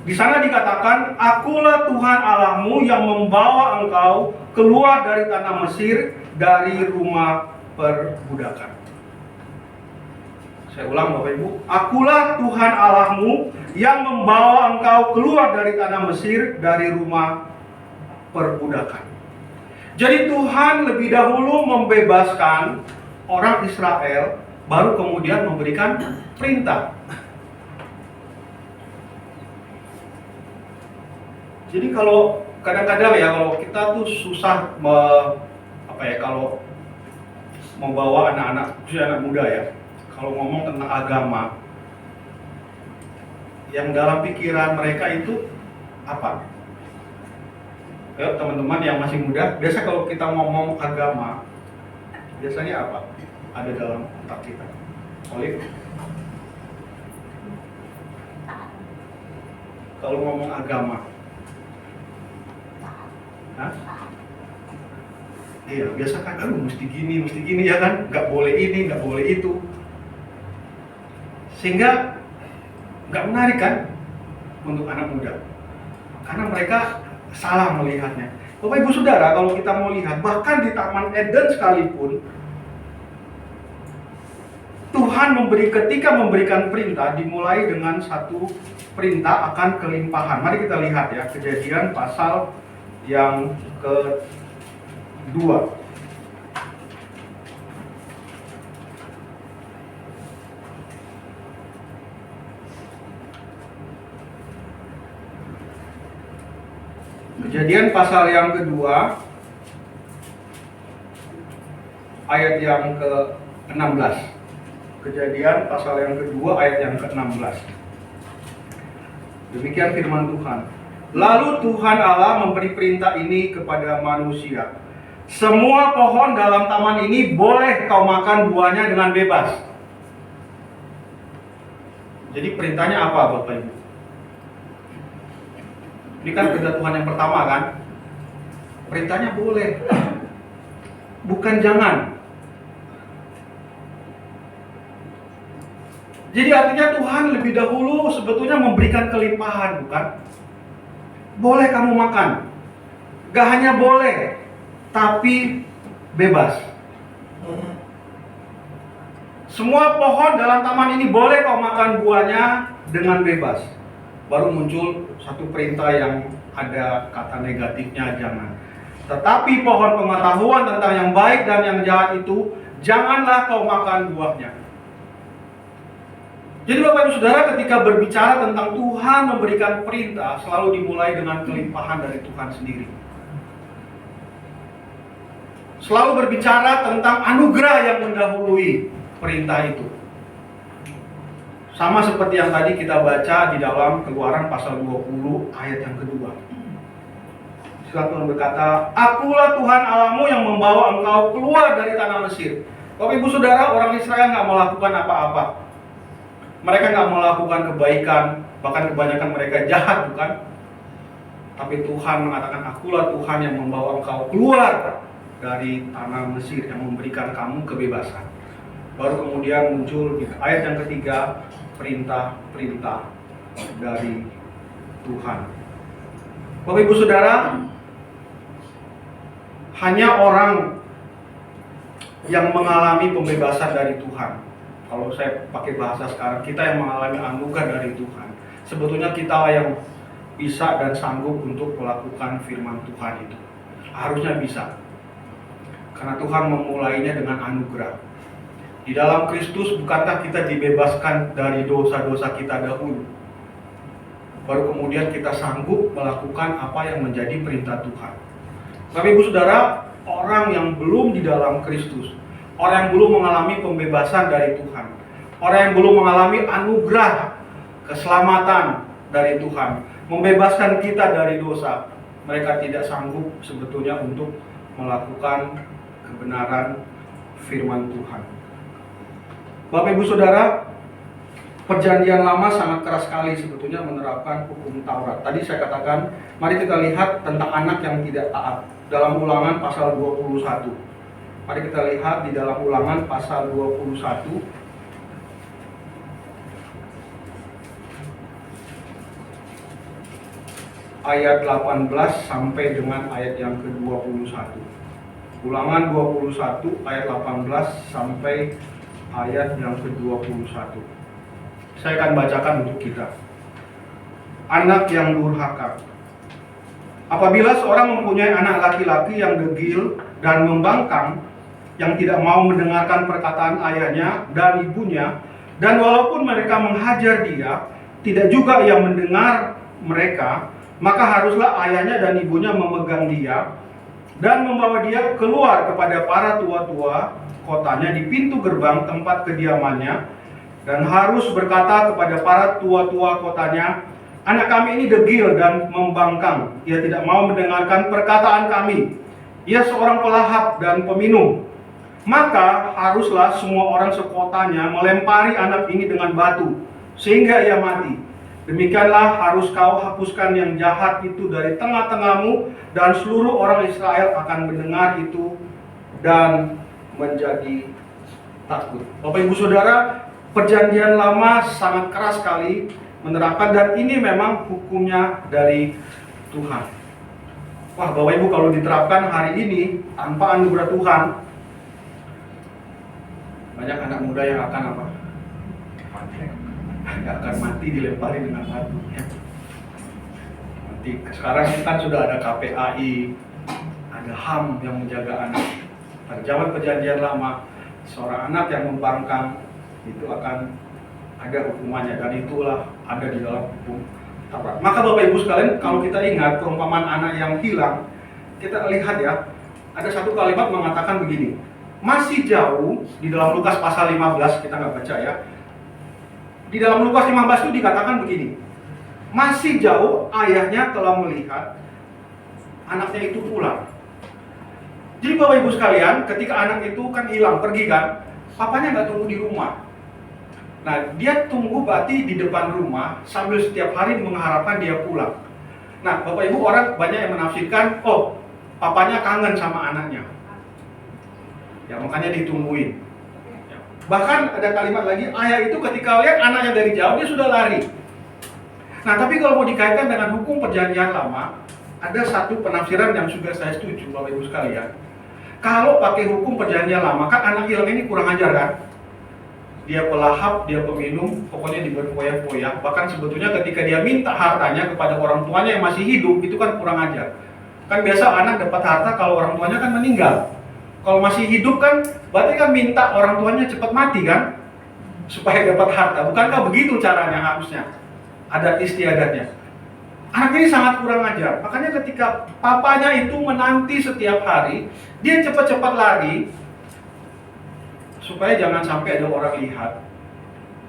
Di sana dikatakan, "Akulah Tuhan Allahmu yang membawa engkau keluar dari tanah Mesir, dari rumah perbudakan." Saya ulang Bapak Ibu. "Akulah Tuhan Allahmu yang membawa engkau keluar dari tanah Mesir, dari rumah perbudakan." Jadi Tuhan lebih dahulu membebaskan orang Israel, baru kemudian memberikan perintah. Jadi kalau kadang-kadang ya, kalau kita tuh susah kalau membawa anak-anak, khususnya anak muda ya, kalau ngomong tentang agama, yang dalam pikiran mereka itu apa? Ya, teman-teman yang masih muda, biasa kalau kita ngomong agama, biasanya apa? Ada dalam otak kita. Olive? Kalau ngomong agama, hah? Iya, biasa kan, mesti gini ya kan, nggak boleh ini, nggak boleh itu, sehingga nggak menarik kan untuk anak muda, karena mereka salah melihatnya. Bapak Ibu Saudara, kalau kita mau lihat, bahkan di Taman Eden sekalipun, Tuhan ketika memberikan perintah, dimulai dengan satu perintah akan kelimpahan. Mari kita lihat ya, Kejadian pasal yang kedua. Kejadian pasal yang kedua, ayat yang ke-16. Kejadian pasal yang kedua, ayat yang ke-16. Demikian firman Tuhan. "Lalu Tuhan Allah memberi perintah ini kepada manusia. Semua pohon dalam taman ini boleh kau makan buahnya dengan bebas." Jadi perintahnya apa Bapak Ibu? Ini kan perintah Tuhan yang pertama kan? Perintahnya boleh, bukan jangan. Jadi artinya Tuhan lebih dahulu sebetulnya memberikan kelimpahan, bukan? Boleh kamu makan. Gak hanya boleh, tapi bebas. Semua pohon dalam taman ini boleh kau makan buahnya dengan bebas. Baru muncul satu perintah yang ada kata negatifnya, jangan. "Tetapi pohon pengetahuan tentang yang baik dan yang jahat itu, janganlah kau makan buahnya." Jadi Bapak Ibu Saudara, ketika berbicara tentang Tuhan memberikan perintah, selalu dimulai dengan kelimpahan dari Tuhan sendiri. Selalu berbicara tentang anugerah yang mendahului perintah itu. Sama seperti yang tadi kita baca di dalam Keluaran pasal 20 ayat yang kedua. Tuhan berkata, "Akulah Tuhan Allahmu yang membawa engkau keluar dari tanah Mesir." Bapak Ibu Saudara, orang Israel nggak melakukan apa-apa. Mereka nggak melakukan kebaikan, bahkan kebanyakan mereka jahat, bukan? Tapi Tuhan mengatakan, "Akulah Tuhan yang membawa engkau keluar dari tanah Mesir, yang memberikan kamu kebebasan." Baru kemudian muncul di ayat yang ketiga, perintah-perintah dari Tuhan. Bapak Ibu Saudara, hanya orang yang mengalami pembebasan dari Tuhan, kalau saya pakai bahasa sekarang, kita yang mengalami anugerah dari Tuhan, sebetulnya kita yang bisa dan sanggup untuk melakukan firman Tuhan itu. Harusnya bisa, karena Tuhan memulainya dengan anugerah. Di dalam Kristus, bukankah kita dibebaskan dari dosa-dosa kita dahulu, baru kemudian kita sanggup melakukan apa yang menjadi perintah Tuhan. Tapi Ibu Saudara, orang yang belum di dalam Kristus, orang yang belum mengalami pembebasan dari Tuhan, orang yang belum mengalami anugerah keselamatan dari Tuhan, membebaskan kita dari dosa, mereka tidak sanggup sebetulnya untuk melakukan kebenaran firman Tuhan. Bapak Ibu Saudara, Perjanjian Lama sangat keras sekali sebetulnya menerapkan hukum Taurat. Tadi saya katakan, mari kita lihat tentang anak yang tidak taat dalam Ulangan pasal 21. Mari kita lihat di dalam Ulangan pasal 21 ayat 18 sampai dengan ayat yang ke-21. Ulangan 21 ayat 18 sampai ayat yang ke-21. Saya akan bacakan untuk kita. Anak yang durhaka. Apabila seorang mempunyai anak laki-laki yang degil dan membangkang, yang tidak mau mendengarkan perkataan ayahnya dan ibunya, dan walaupun mereka menghajar dia, tidak juga ia mendengar mereka, maka haruslah ayahnya dan ibunya memegang dia dan membawa dia keluar kepada para tua-tua kotanya di pintu gerbang tempat kediamannya, dan harus berkata kepada para tua-tua kotanya, anak kami ini degil dan membangkang, ia tidak mau mendengarkan perkataan kami, ia seorang pelahap dan peminum. Maka haruslah semua orang sekotanya melempari anak ini dengan batu sehingga ia mati. Demikianlah harus kau hapuskan yang jahat itu dari tengah-tengahmu, dan seluruh orang Israel akan mendengar itu dan menjadi takut. Bapak Ibu Saudara, perjanjian lama sangat keras sekali menerapkan, dan ini memang hukumnya dari Tuhan. Wah, Bapak Ibu, kalau diterapkan hari ini tanpa anugerah Tuhan, banyak anak muda yang akan apa? Yang akan mati dilempari dengan batu. Ya. Nanti sekarang kan sudah ada KPAI, ada HAM yang menjaga anak. Pada zaman perjanjian lama, seorang anak yang membangkang itu akan ada hukumannya, dan itulah ada di dalam hukum Taurat. Maka Bapak Ibu sekalian, kalau kita ingat perumpamaan anak yang hilang, kita lihat ya, ada satu kalimat mengatakan begini. Masih jauh di dalam Lukas pasal 15, kita nggak baca ya. Di dalam Lukas 15 itu dikatakan begini. Masih jauh ayahnya telah melihat anaknya itu pulang. Jadi Bapak Ibu sekalian, ketika anak itu kan hilang, pergi kan, papanya nggak tunggu di rumah. Nah, dia tunggu berarti di depan rumah sambil setiap hari mengharapkan dia pulang. Nah, Bapak Ibu, orang banyak yang menafsirkan, oh, papanya kangen sama anaknya. Ya, makanya ditungguin. Ya. Bahkan ada kalimat lagi, ayah itu ketika lihat anaknya dari jauh, dia sudah lari. Nah, tapi kalau mau dikaitkan dengan hukum perjanjian lama, ada satu penafsiran yang juga saya setuju, Bapak Ibu sekalian. Kalau pakai hukum perjanjian lama, kan anak hilang ini kurang ajar kan? Dia pelahap, dia peminum, pokoknya diberfoya-foya. Bahkan sebetulnya ketika dia minta hartanya kepada orang tuanya yang masih hidup, itu kan kurang ajar. Kan biasa anak dapat harta kalau orang tuanya kan meninggal. Kalau masih hidup kan, berarti kan minta orang tuanya cepat mati kan? Supaya dapat harta. Bukankah begitu caranya harusnya? Adat istiadatnya. Anak ini sangat kurang ajar. Makanya ketika papanya itu menanti setiap hari, dia cepat-cepat lari, supaya jangan sampai ada orang lihat.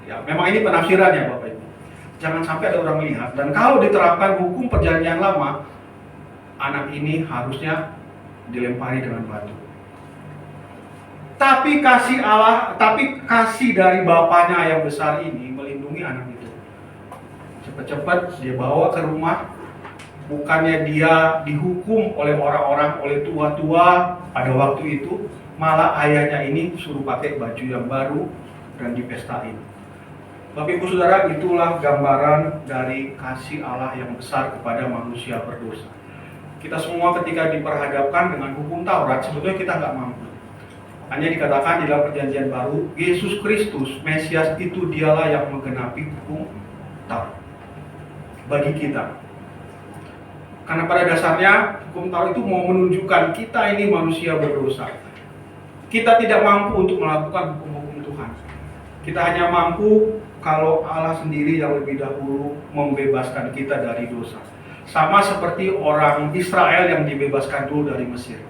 Ya, memang ini penafsirannya Bapak Ibu. Jangan sampai ada orang lihat. Dan kalau diterapkan hukum perjanjian lama, anak ini harusnya dilempari dengan batu. Tapi kasih dari bapaknya yang besar ini melindungi anak itu. Cepat-cepat dia bawa ke rumah. Bukannya dia dihukum oleh orang-orang, oleh tua-tua pada waktu itu, malah ayahnya ini suruh pakai baju yang baru dan dipestain. Bapak Ibu Saudara, itulah gambaran dari kasih Allah yang besar kepada manusia berdosa. Kita semua ketika diperhadapkan dengan hukum Taurat, sebetulnya kita nggak mampu. Hanya dikatakan di dalam perjanjian baru, Yesus Kristus, Mesias itu dialah yang menggenapi hukum Taurat bagi kita. Karena pada dasarnya hukum Taurat itu mau menunjukkan kita ini manusia berdosa. Kita tidak mampu untuk melakukan hukum-hukum Tuhan. Kita hanya mampu kalau Allah sendiri yang lebih dahulu membebaskan kita dari dosa. Sama seperti orang Israel yang dibebaskan dulu dari Mesir.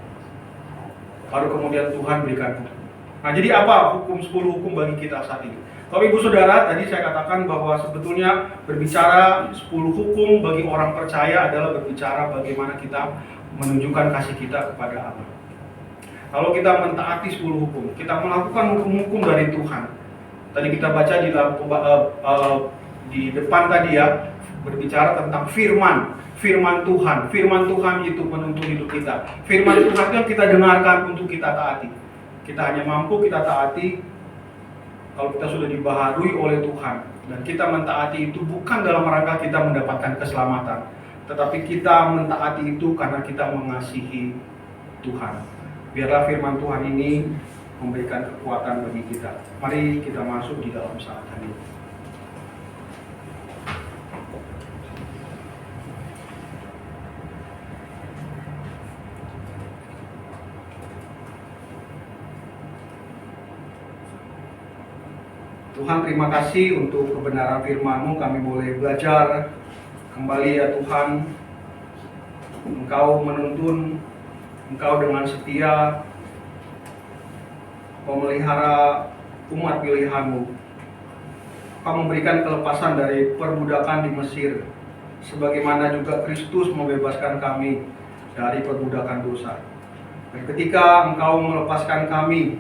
Baru kemudian Tuhan berikan hukum. Nah, jadi apa hukum 10 hukum bagi kita saat ini? Bapak Ibu Saudara, tadi saya katakan bahwa sebetulnya berbicara 10 hukum bagi orang percaya adalah berbicara bagaimana kita menunjukkan kasih kita kepada Allah. Kalau kita mentaati 10 hukum, kita melakukan hukum-hukum dari Tuhan. Tadi kita baca di depan tadi ya, berbicara tentang firman Tuhan. Firman Tuhan itu menuntun hidup kita. Firman Tuhan yang kita dengarkan untuk kita taati. Kita hanya mampu kita taati kalau kita sudah dibaharui oleh Tuhan. Dan kita mentaati itu bukan dalam rangka kita mendapatkan keselamatan, tetapi kita mentaati itu karena kita mengasihi Tuhan. Biarlah firman Tuhan ini memberikan kekuatan bagi kita. Mari kita masuk di dalam saat ini. Tuhan, terima kasih untuk kebenaran firman-Mu. Kami boleh belajar kembali ya Tuhan. Engkau menuntun, Engkau dengan setia memelihara umat pilihan-Mu. Engkau memberikan kelepasan dari perbudakan di Mesir, sebagaimana juga Kristus membebaskan kami dari perbudakan dosa. Dan ketika Engkau melepaskan kami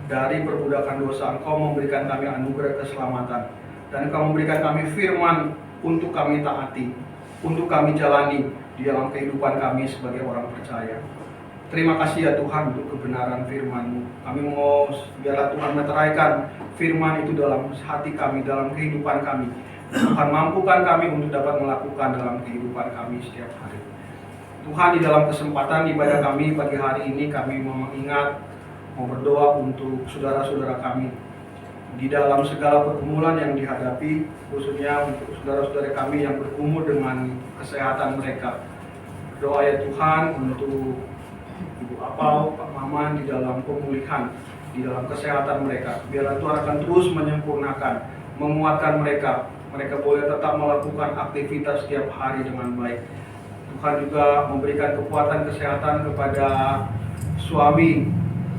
dari perbudakan dosa, Engkau memberikan kami anugerah keselamatan, dan Engkau memberikan kami firman untuk kami taati, untuk kami jalani di dalam kehidupan kami sebagai orang percaya. Terima kasih ya Tuhan untuk kebenaran firman-Mu. Kami mau biarlah Tuhan meteraikan firman itu dalam hati kami, dalam kehidupan kami. Tuhan mampukan kami untuk dapat melakukan dalam kehidupan kami setiap hari. Tuhan, di dalam kesempatan ibadah kami pagi hari ini, kami mau mengingat, mau berdoa untuk saudara-saudara kami di dalam segala pergumulan yang dihadapi, khususnya untuk saudara-saudara kami yang bergumul dengan kesehatan mereka. Berdoa ya Tuhan untuk Ibu Apau, Pak Maman di dalam pemulihan, di dalam kesehatan mereka. Biarlah Tuhan akan terus menyempurnakan, menguatkan mereka. Mereka boleh tetap melakukan aktivitas setiap hari dengan baik. Tuhan juga memberikan kekuatan kesehatan kepada suami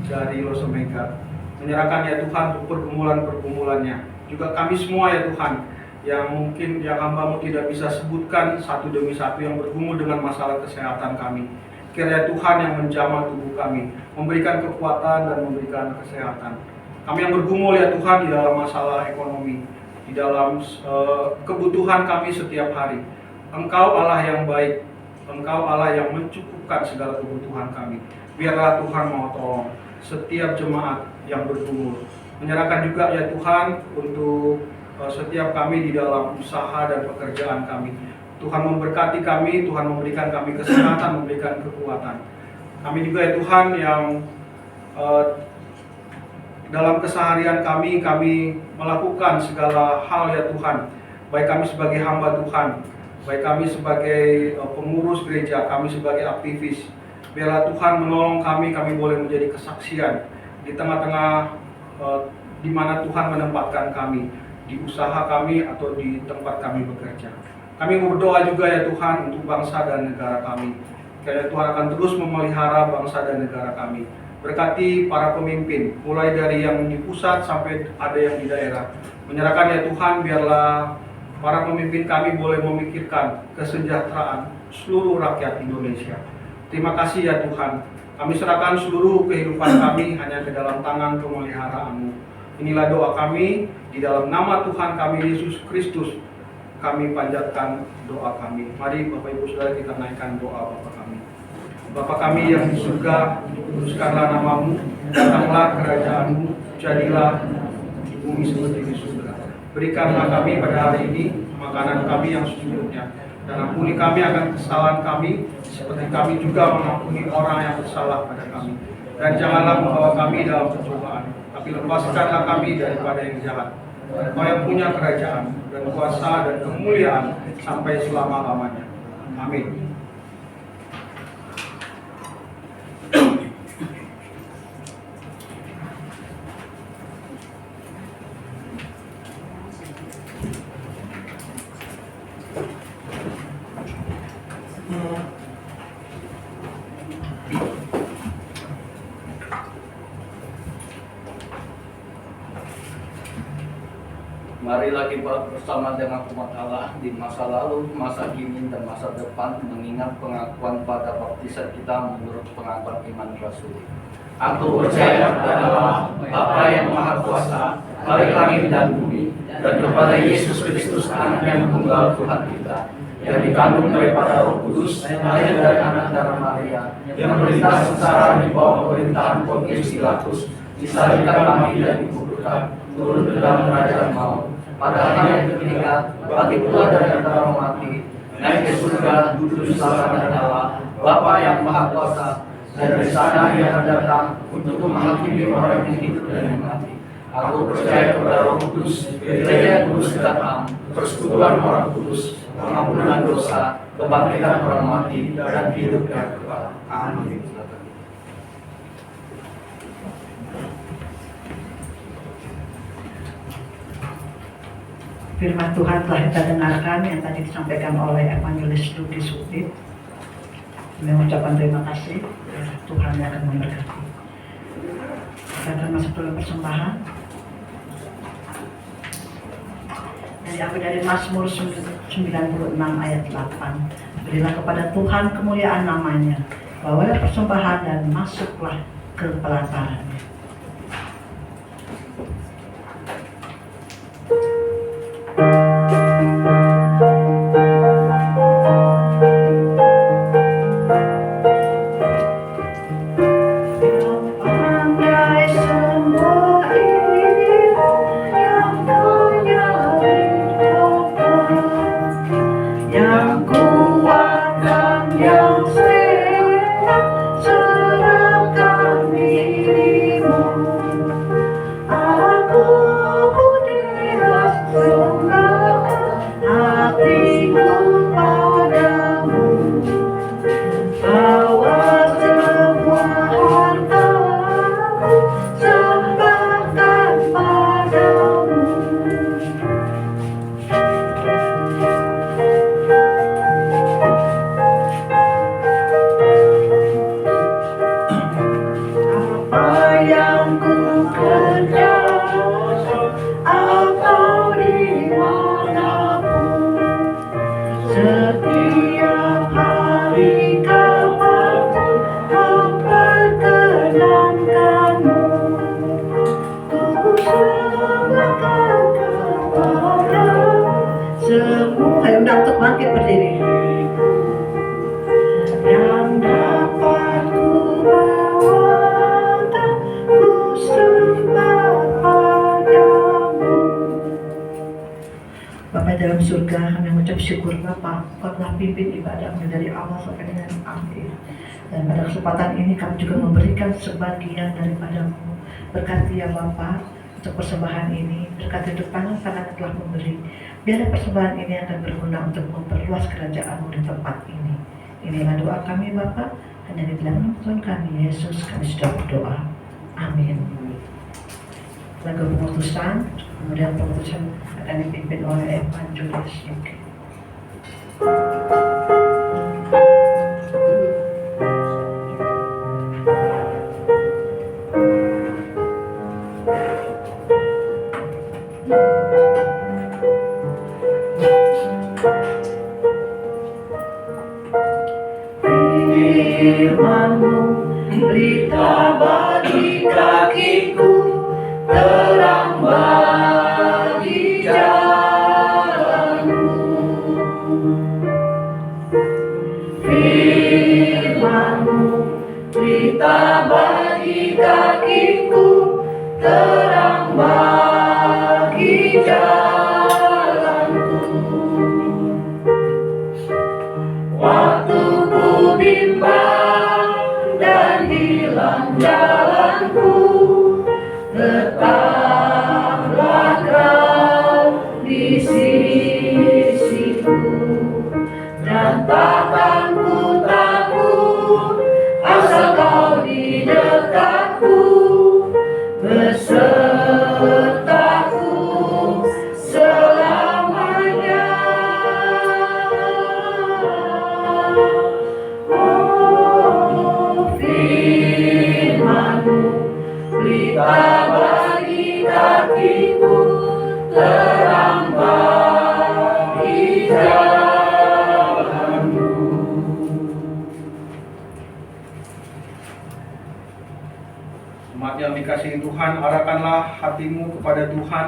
dari Losemega, menyerahkan ya Tuhan untuk pergumulan-pergumulannya. Juga kami semua ya Tuhan, yang mungkin yang hamba-Mu tidak bisa sebutkan satu demi satu yang bergumul dengan masalah kesehatan kami. Kiranya Tuhan yang menjamah tubuh kami, memberikan kekuatan dan memberikan kesehatan. Kami yang bergumul ya Tuhan di dalam masalah ekonomi, di dalam kebutuhan kami setiap hari. Engkau Allah yang baik, Engkau Allah yang mencukupkan segala kebutuhan kami. Biarlah Tuhan mau tolong setiap jemaat yang bergumul. Menyerahkan juga ya Tuhan untuk setiap kami di dalam usaha dan pekerjaan kami. Tuhan memberkati kami, Tuhan memberikan kami kesehatan, memberikan kekuatan. Kami juga ya Tuhan yang dalam keseharian kami melakukan segala hal ya Tuhan. Baik kami sebagai hamba Tuhan, baik kami sebagai pengurus gereja, kami sebagai aktivis. Biarlah Tuhan menolong kami boleh menjadi kesaksian di tengah-tengah di mana Tuhan menempatkan kami, di usaha kami atau di tempat kami bekerja. Kami berdoa juga ya Tuhan untuk bangsa dan negara kami. Kiranya Tuhan akan terus memelihara bangsa dan negara kami. Berkati para pemimpin, mulai dari yang di pusat sampai ada yang di daerah. Menyerahkan ya Tuhan, biarlah para pemimpin kami boleh memikirkan kesejahteraan seluruh rakyat Indonesia. Terima kasih ya Tuhan, kami serahkan seluruh kehidupan kami hanya ke dalam tangan pemeliharaan-Mu. Inilah doa kami, di dalam nama Tuhan kami Yesus Kristus, kami panjatkan doa kami. Mari Bapak Ibu Saudara kita naikkan doa Bapa kami. Bapa kami yang di surga, kuduskanlah nama-Mu, datanglah kerajaan-Mu, jadilah di bumi seperti di surga. Berikanlah kami pada hari ini makanan kami yang secukupnya, dan ampuni kami akan kesalahan kami, seperti kami juga mengampuni orang yang bersalah pada kami. Dan janganlah membawa kami dalam pencobaan, tapi lepaskanlah kami daripada yang jahat. Engkau yang punya kerajaan dan kuasa dan kemuliaan sampai selama-lamanya. Amin. Marilah kita bersama dengan umat Allah di masa lalu, masa kini, dan masa depan mengingat pengakuan pada baptisan kita menurut pengakuan iman Rasul. Aku percaya kepada Allah, Bapa yang Maha Kuasa, Bapa langit dan bumi, dan kepada Yesus Kristus, Anak yang tunggal Tuhan kita, yang dikandung daripada Roh Kudus, lahir dari anak darah Maria, yang melintas sengsara di bawah pemerintahan Pontius Pilatus, disalibkan mati dan dikuburkan, turun ke dalam kerajaan maut. Pada hari yang ketiga, bangkit pula dari antara orang mati, naik ke surga, duduk di sebelah kanan Allah, Bapa yang Maha Kuasa, dan dari sana Ia akan datang untuk menghakimi orang yang hidup dan yang mati. Aku percaya kepada Roh Kudus, gereja yang kudus datang, persekutuan orang kudus, pengampunan dosa, kebangkitan orang mati, dan hidup yang kekal. Amin. Firman Tuhan telah kita dengarkan yang tadi disampaikan oleh Evangelis Rudi Sudip. Mengucapkan terima kasih, Tuhan yang akan memberkati. Kita akan masuk dalam persembahan. Yang diambil dari Mazmur 96 ayat 8. Berilah kepada Tuhan kemuliaan namanya, bawalah persembahan dan masuklah ke pelatarannya. Dalam surga, kami mengucap syukur Bapa, Kau telah pimpin ibadahmu dari awal sampai dengan akhir. Dan pada kesempatan ini kami juga memberikan sebagian daripadamu. Berkati ya Bapa untuk persembahan ini, berkati untuk tangan-tangan telah memberi. Biarlah persembahan ini akan berguna untuk memperluas kerajaan-Mu di tempat ini. Inilah doa kami Bapa, hanya di dalam Tuhan kami Yesus kami sudah berdoa. Amin. Lagu pemutusan, kemudian pemutusan akan dipimpin oleh Evangelis Yuki. Firman-Mu berita bagi kakiku, terang bagi jalanku. Firman-Mu berita bagi kakiku, terang bagi jalanku. Waktu ku bimbang dan hilang jalanku, tetaplah Kau di sisiku, dan takkan ku takut asal Kau di dekatku, besertaku selamanya. Oh, firman-Mu berita bagi kakiku, terang bagi jalanku. Umat yang dikasihi Tuhan, arahkanlah hatimu kepada Tuhan.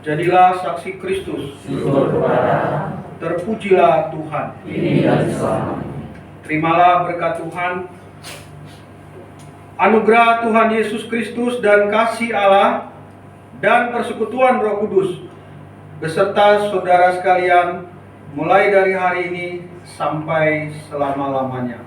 Jadilah saksi Kristus. Terpujilah Tuhan. Terimalah berkat Tuhan, anugerah Tuhan Yesus Kristus dan kasih Allah dan persekutuan Roh Kudus beserta saudara sekalian mulai dari hari ini sampai selama-lamanya.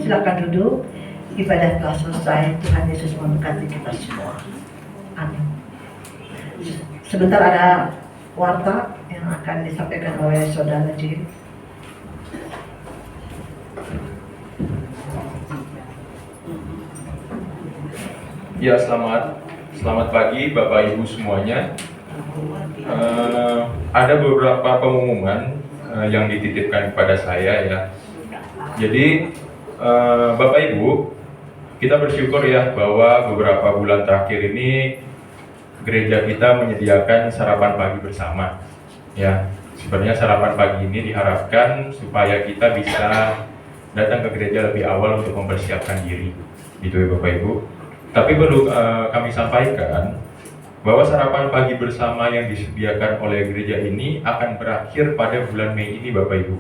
Silakan duduk. Ibadah telah selesai. Tuhan Yesus memberkati kita semua. Amin. Sebentar ada warta yang akan disampaikan oleh Saudara Jiri. Ya, selamat pagi Bapak Ibu semuanya. Ada beberapa pengumuman yang dititipkan kepada saya ya. Jadi Bapak Ibu, kita bersyukur ya bahwa beberapa bulan terakhir ini gereja kita menyediakan sarapan pagi bersama. Ya, sebenarnya sarapan pagi ini diharapkan supaya kita bisa datang ke gereja lebih awal untuk mempersiapkan diri, gitu ya Bapak Ibu. Tapi perlu kami sampaikan bahwa sarapan pagi bersama yang disediakan oleh gereja ini akan berakhir pada bulan Mei ini Bapak Ibu.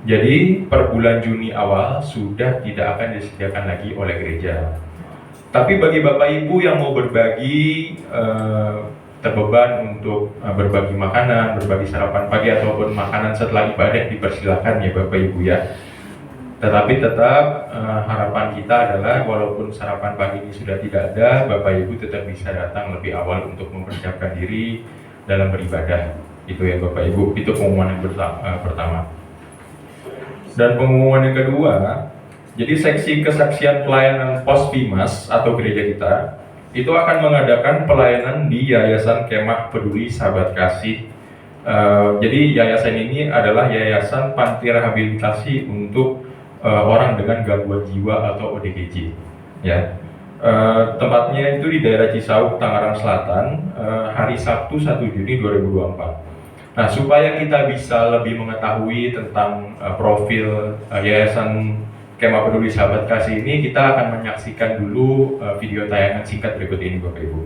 Jadi per bulan Juni awal sudah tidak akan disediakan lagi oleh gereja. Tapi bagi Bapak Ibu yang mau berbagi, terbeban untuk berbagi makanan, berbagi sarapan pagi ataupun makanan setelah ibadah, dipersilakan ya Bapak Ibu ya. Tetapi tetap harapan kita adalah walaupun sarapan pagi ini sudah tidak ada, Bapak Ibu tetap bisa datang lebih awal untuk mempersiapkan diri dalam beribadah. Itu ya Bapak Ibu, itu pengumuman yang pertama. Dan pengumuman yang kedua, jadi seksi kesaksian pelayanan Pos Pimas atau gereja kita itu akan mengadakan pelayanan di Yayasan Kemah Peduli Sahabat Kasih. Jadi yayasan ini adalah yayasan panti rehabilitasi untuk orang dengan gangguan jiwa atau ODGJ. Ya, tempatnya itu di daerah Cisauk, Tangerang Selatan, hari Sabtu 1 Juni 2024. Nah, supaya kita bisa lebih mengetahui tentang profil Yayasan Kemah Peduli Sahabat Kasih ini, kita akan menyaksikan dulu video tayangan singkat berikut ini Bapak Ibu.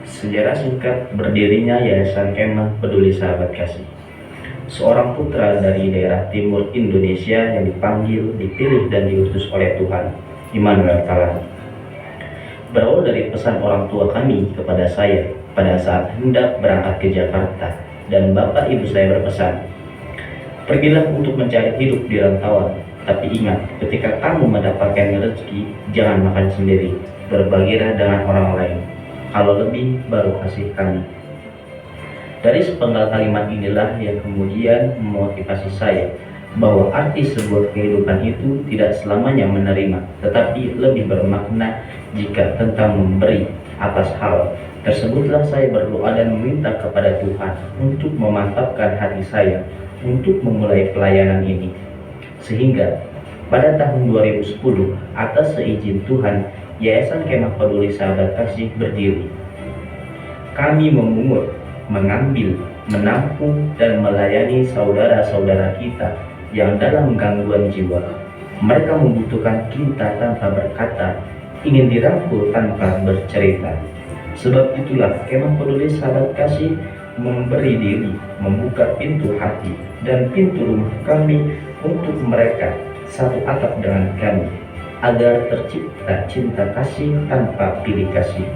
Sejarah singkat berdirinya Yayasan Kemah Peduli Sahabat Kasih. Seorang putra dari daerah timur Indonesia yang dipanggil, dipilih dan diutus oleh Tuhan, Immanuel Talani. Berawal dari pesan orang tua kami kepada saya pada saat hendak berangkat ke Jakarta, dan Bapak Ibu saya berpesan, pergilah untuk mencari hidup di rantauan, tapi ingat, ketika kamu mendapatkan rezeki, jangan makan sendiri, berbagilah dengan orang lain, kalau lebih baru kasih kami. Dari sepenggal kalimat inilah yang kemudian memotivasi saya bahwa arti sebuah kehidupan itu tidak selamanya menerima, tetapi lebih bermakna jika tentang memberi. Atas hal tersebutlah saya berdoa dan meminta kepada Tuhan untuk memantapkan hati saya untuk memulai pelayanan ini. Sehingga pada tahun 2010 atas seizin Tuhan, Yayasan Kemah Peduli Sahabat Kasih berdiri. Kami memungut, mengambil, menampung, dan melayani saudara-saudara kita yang dalam gangguan jiwa. Mereka membutuhkan kita tanpa berkata, ingin dirangkul tanpa bercerita. Sebab itulah Kemah Peduli Sahabat Kasih memberi diri, membuka pintu hati dan pintu rumah kami untuk mereka, satu atap dengan kami, agar tercipta cinta kasih tanpa pilih kasih.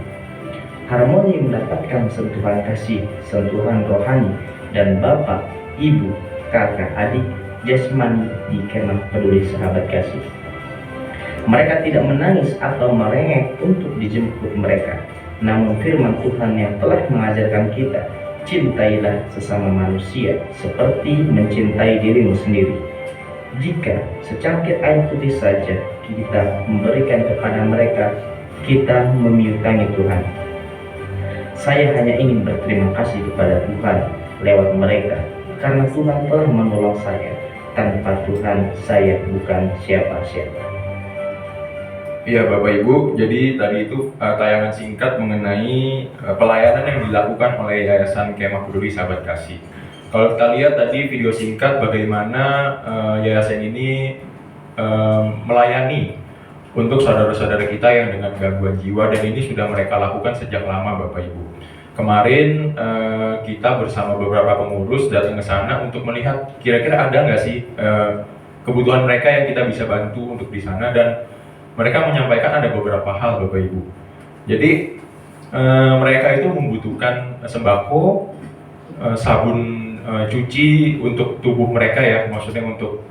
Harmoni mendapatkan sentuhan kasih, sentuhan rohani, dan bapak, ibu, kakak, adik, jasmani di Kemah Peduli Sahabat Kasih. Mereka tidak menangis atau merengek untuk dijemput mereka. Namun firman Tuhan yang telah mengajarkan kita, cintailah sesama manusia seperti mencintai dirimu sendiri. Jika secangkir air putih saja kita memberikan kepada mereka, kita memiutangi Tuhan. Saya hanya ingin berterima kasih kepada Tuhan lewat mereka, karena Tuhan telah menolong saya. Tanpa Tuhan, saya bukan siapa-siapa. Iya Bapak Ibu, jadi tadi itu tayangan singkat mengenai pelayanan yang dilakukan oleh Yayasan Kemah Peduli Sahabat Kasih. Kalau kita lihat tadi video singkat bagaimana yayasan ini melayani untuk saudara-saudara kita yang dengan gangguan jiwa, dan ini sudah mereka lakukan sejak lama Bapak Ibu. Kemarin kita bersama beberapa pengurus datang ke sana untuk melihat kira-kira ada nggak sih kebutuhan mereka yang kita bisa bantu untuk di sana, dan mereka menyampaikan ada beberapa hal Bapak Ibu. Jadi mereka itu membutuhkan sembako, sabun cuci untuk tubuh mereka ya, maksudnya untuk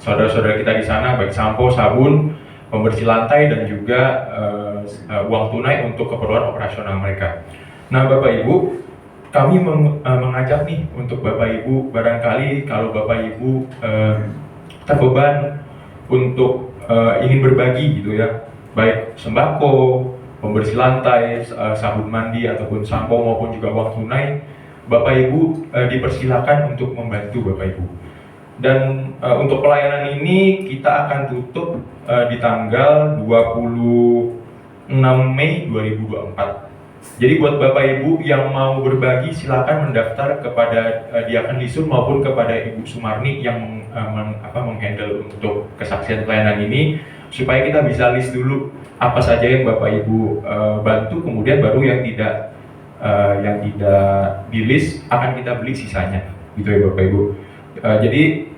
saudara-saudara kita di sana, baik sampo, sabun, pembersih lantai, dan juga uang tunai untuk keperluan operasional mereka. Nah Bapak Ibu, kami mengajak nih untuk Bapak Ibu, barangkali kalau Bapak Ibu terbeban untuk ingin berbagi gitu ya, baik sembako, pembersih lantai, sabun mandi ataupun sampo maupun juga uang tunai, Bapak Ibu dipersilakan untuk membantu Bapak Ibu. Dan untuk pelayanan ini kita akan tutup di tanggal 26 Mei 2024. Jadi buat Bapak Ibu yang mau berbagi silakan mendaftar kepada Diaken Lisun maupun kepada Ibu Sumarni yang menghandle untuk kesaksian pelayanan ini, supaya kita bisa list dulu apa saja yang Bapak Ibu bantu, kemudian baru yang tidak di list akan kita beli sisanya, gitu ya Bapak Ibu. Jadi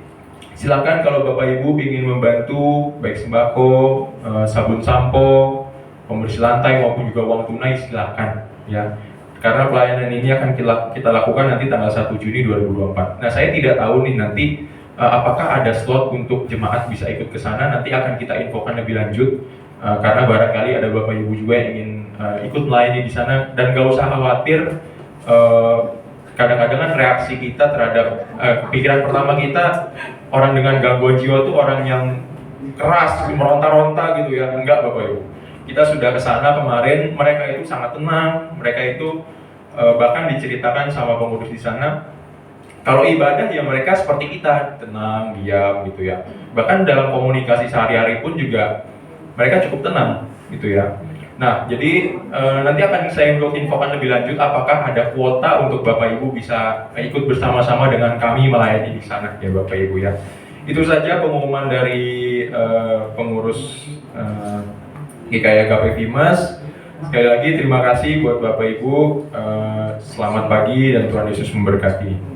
silakan kalau Bapak Ibu ingin membantu baik sembako, sabun sampo, pembersih lantai maupun juga uang tunai, silakan ya. Karena pelayanan ini akan kita lakukan nanti tanggal 1 Juni 2024. Nah, saya tidak tahu nih nanti apakah ada slot untuk jemaat bisa ikut ke sana, nanti akan kita infokan lebih lanjut. Karena barangkali ada Bapak Ibu juga yang ingin ikut melayani di sana, dan gak usah khawatir. Kadang-kadang kan reaksi kita terhadap pikiran pertama kita, orang dengan gangguan jiwa itu orang yang keras, meronta-ronta gitu ya. Enggak Bapak Ibu, kita sudah ke sana kemarin, mereka itu sangat tenang, mereka itu bahkan diceritakan sama pengurus di sana, kalau ibadah ya mereka seperti kita, tenang, diam gitu ya. Bahkan dalam komunikasi sehari-hari pun juga mereka cukup tenang gitu ya. Nah, jadi nanti akan saya infokan lebih lanjut apakah ada kuota untuk Bapak Ibu bisa ikut bersama-sama dengan kami melayani di sana ya Bapak Ibu ya. Itu saja pengumuman dari pengurus GKI Agape Vimas. Sekali lagi terima kasih buat Bapak Ibu. Selamat pagi dan Tuhan Yesus memberkati.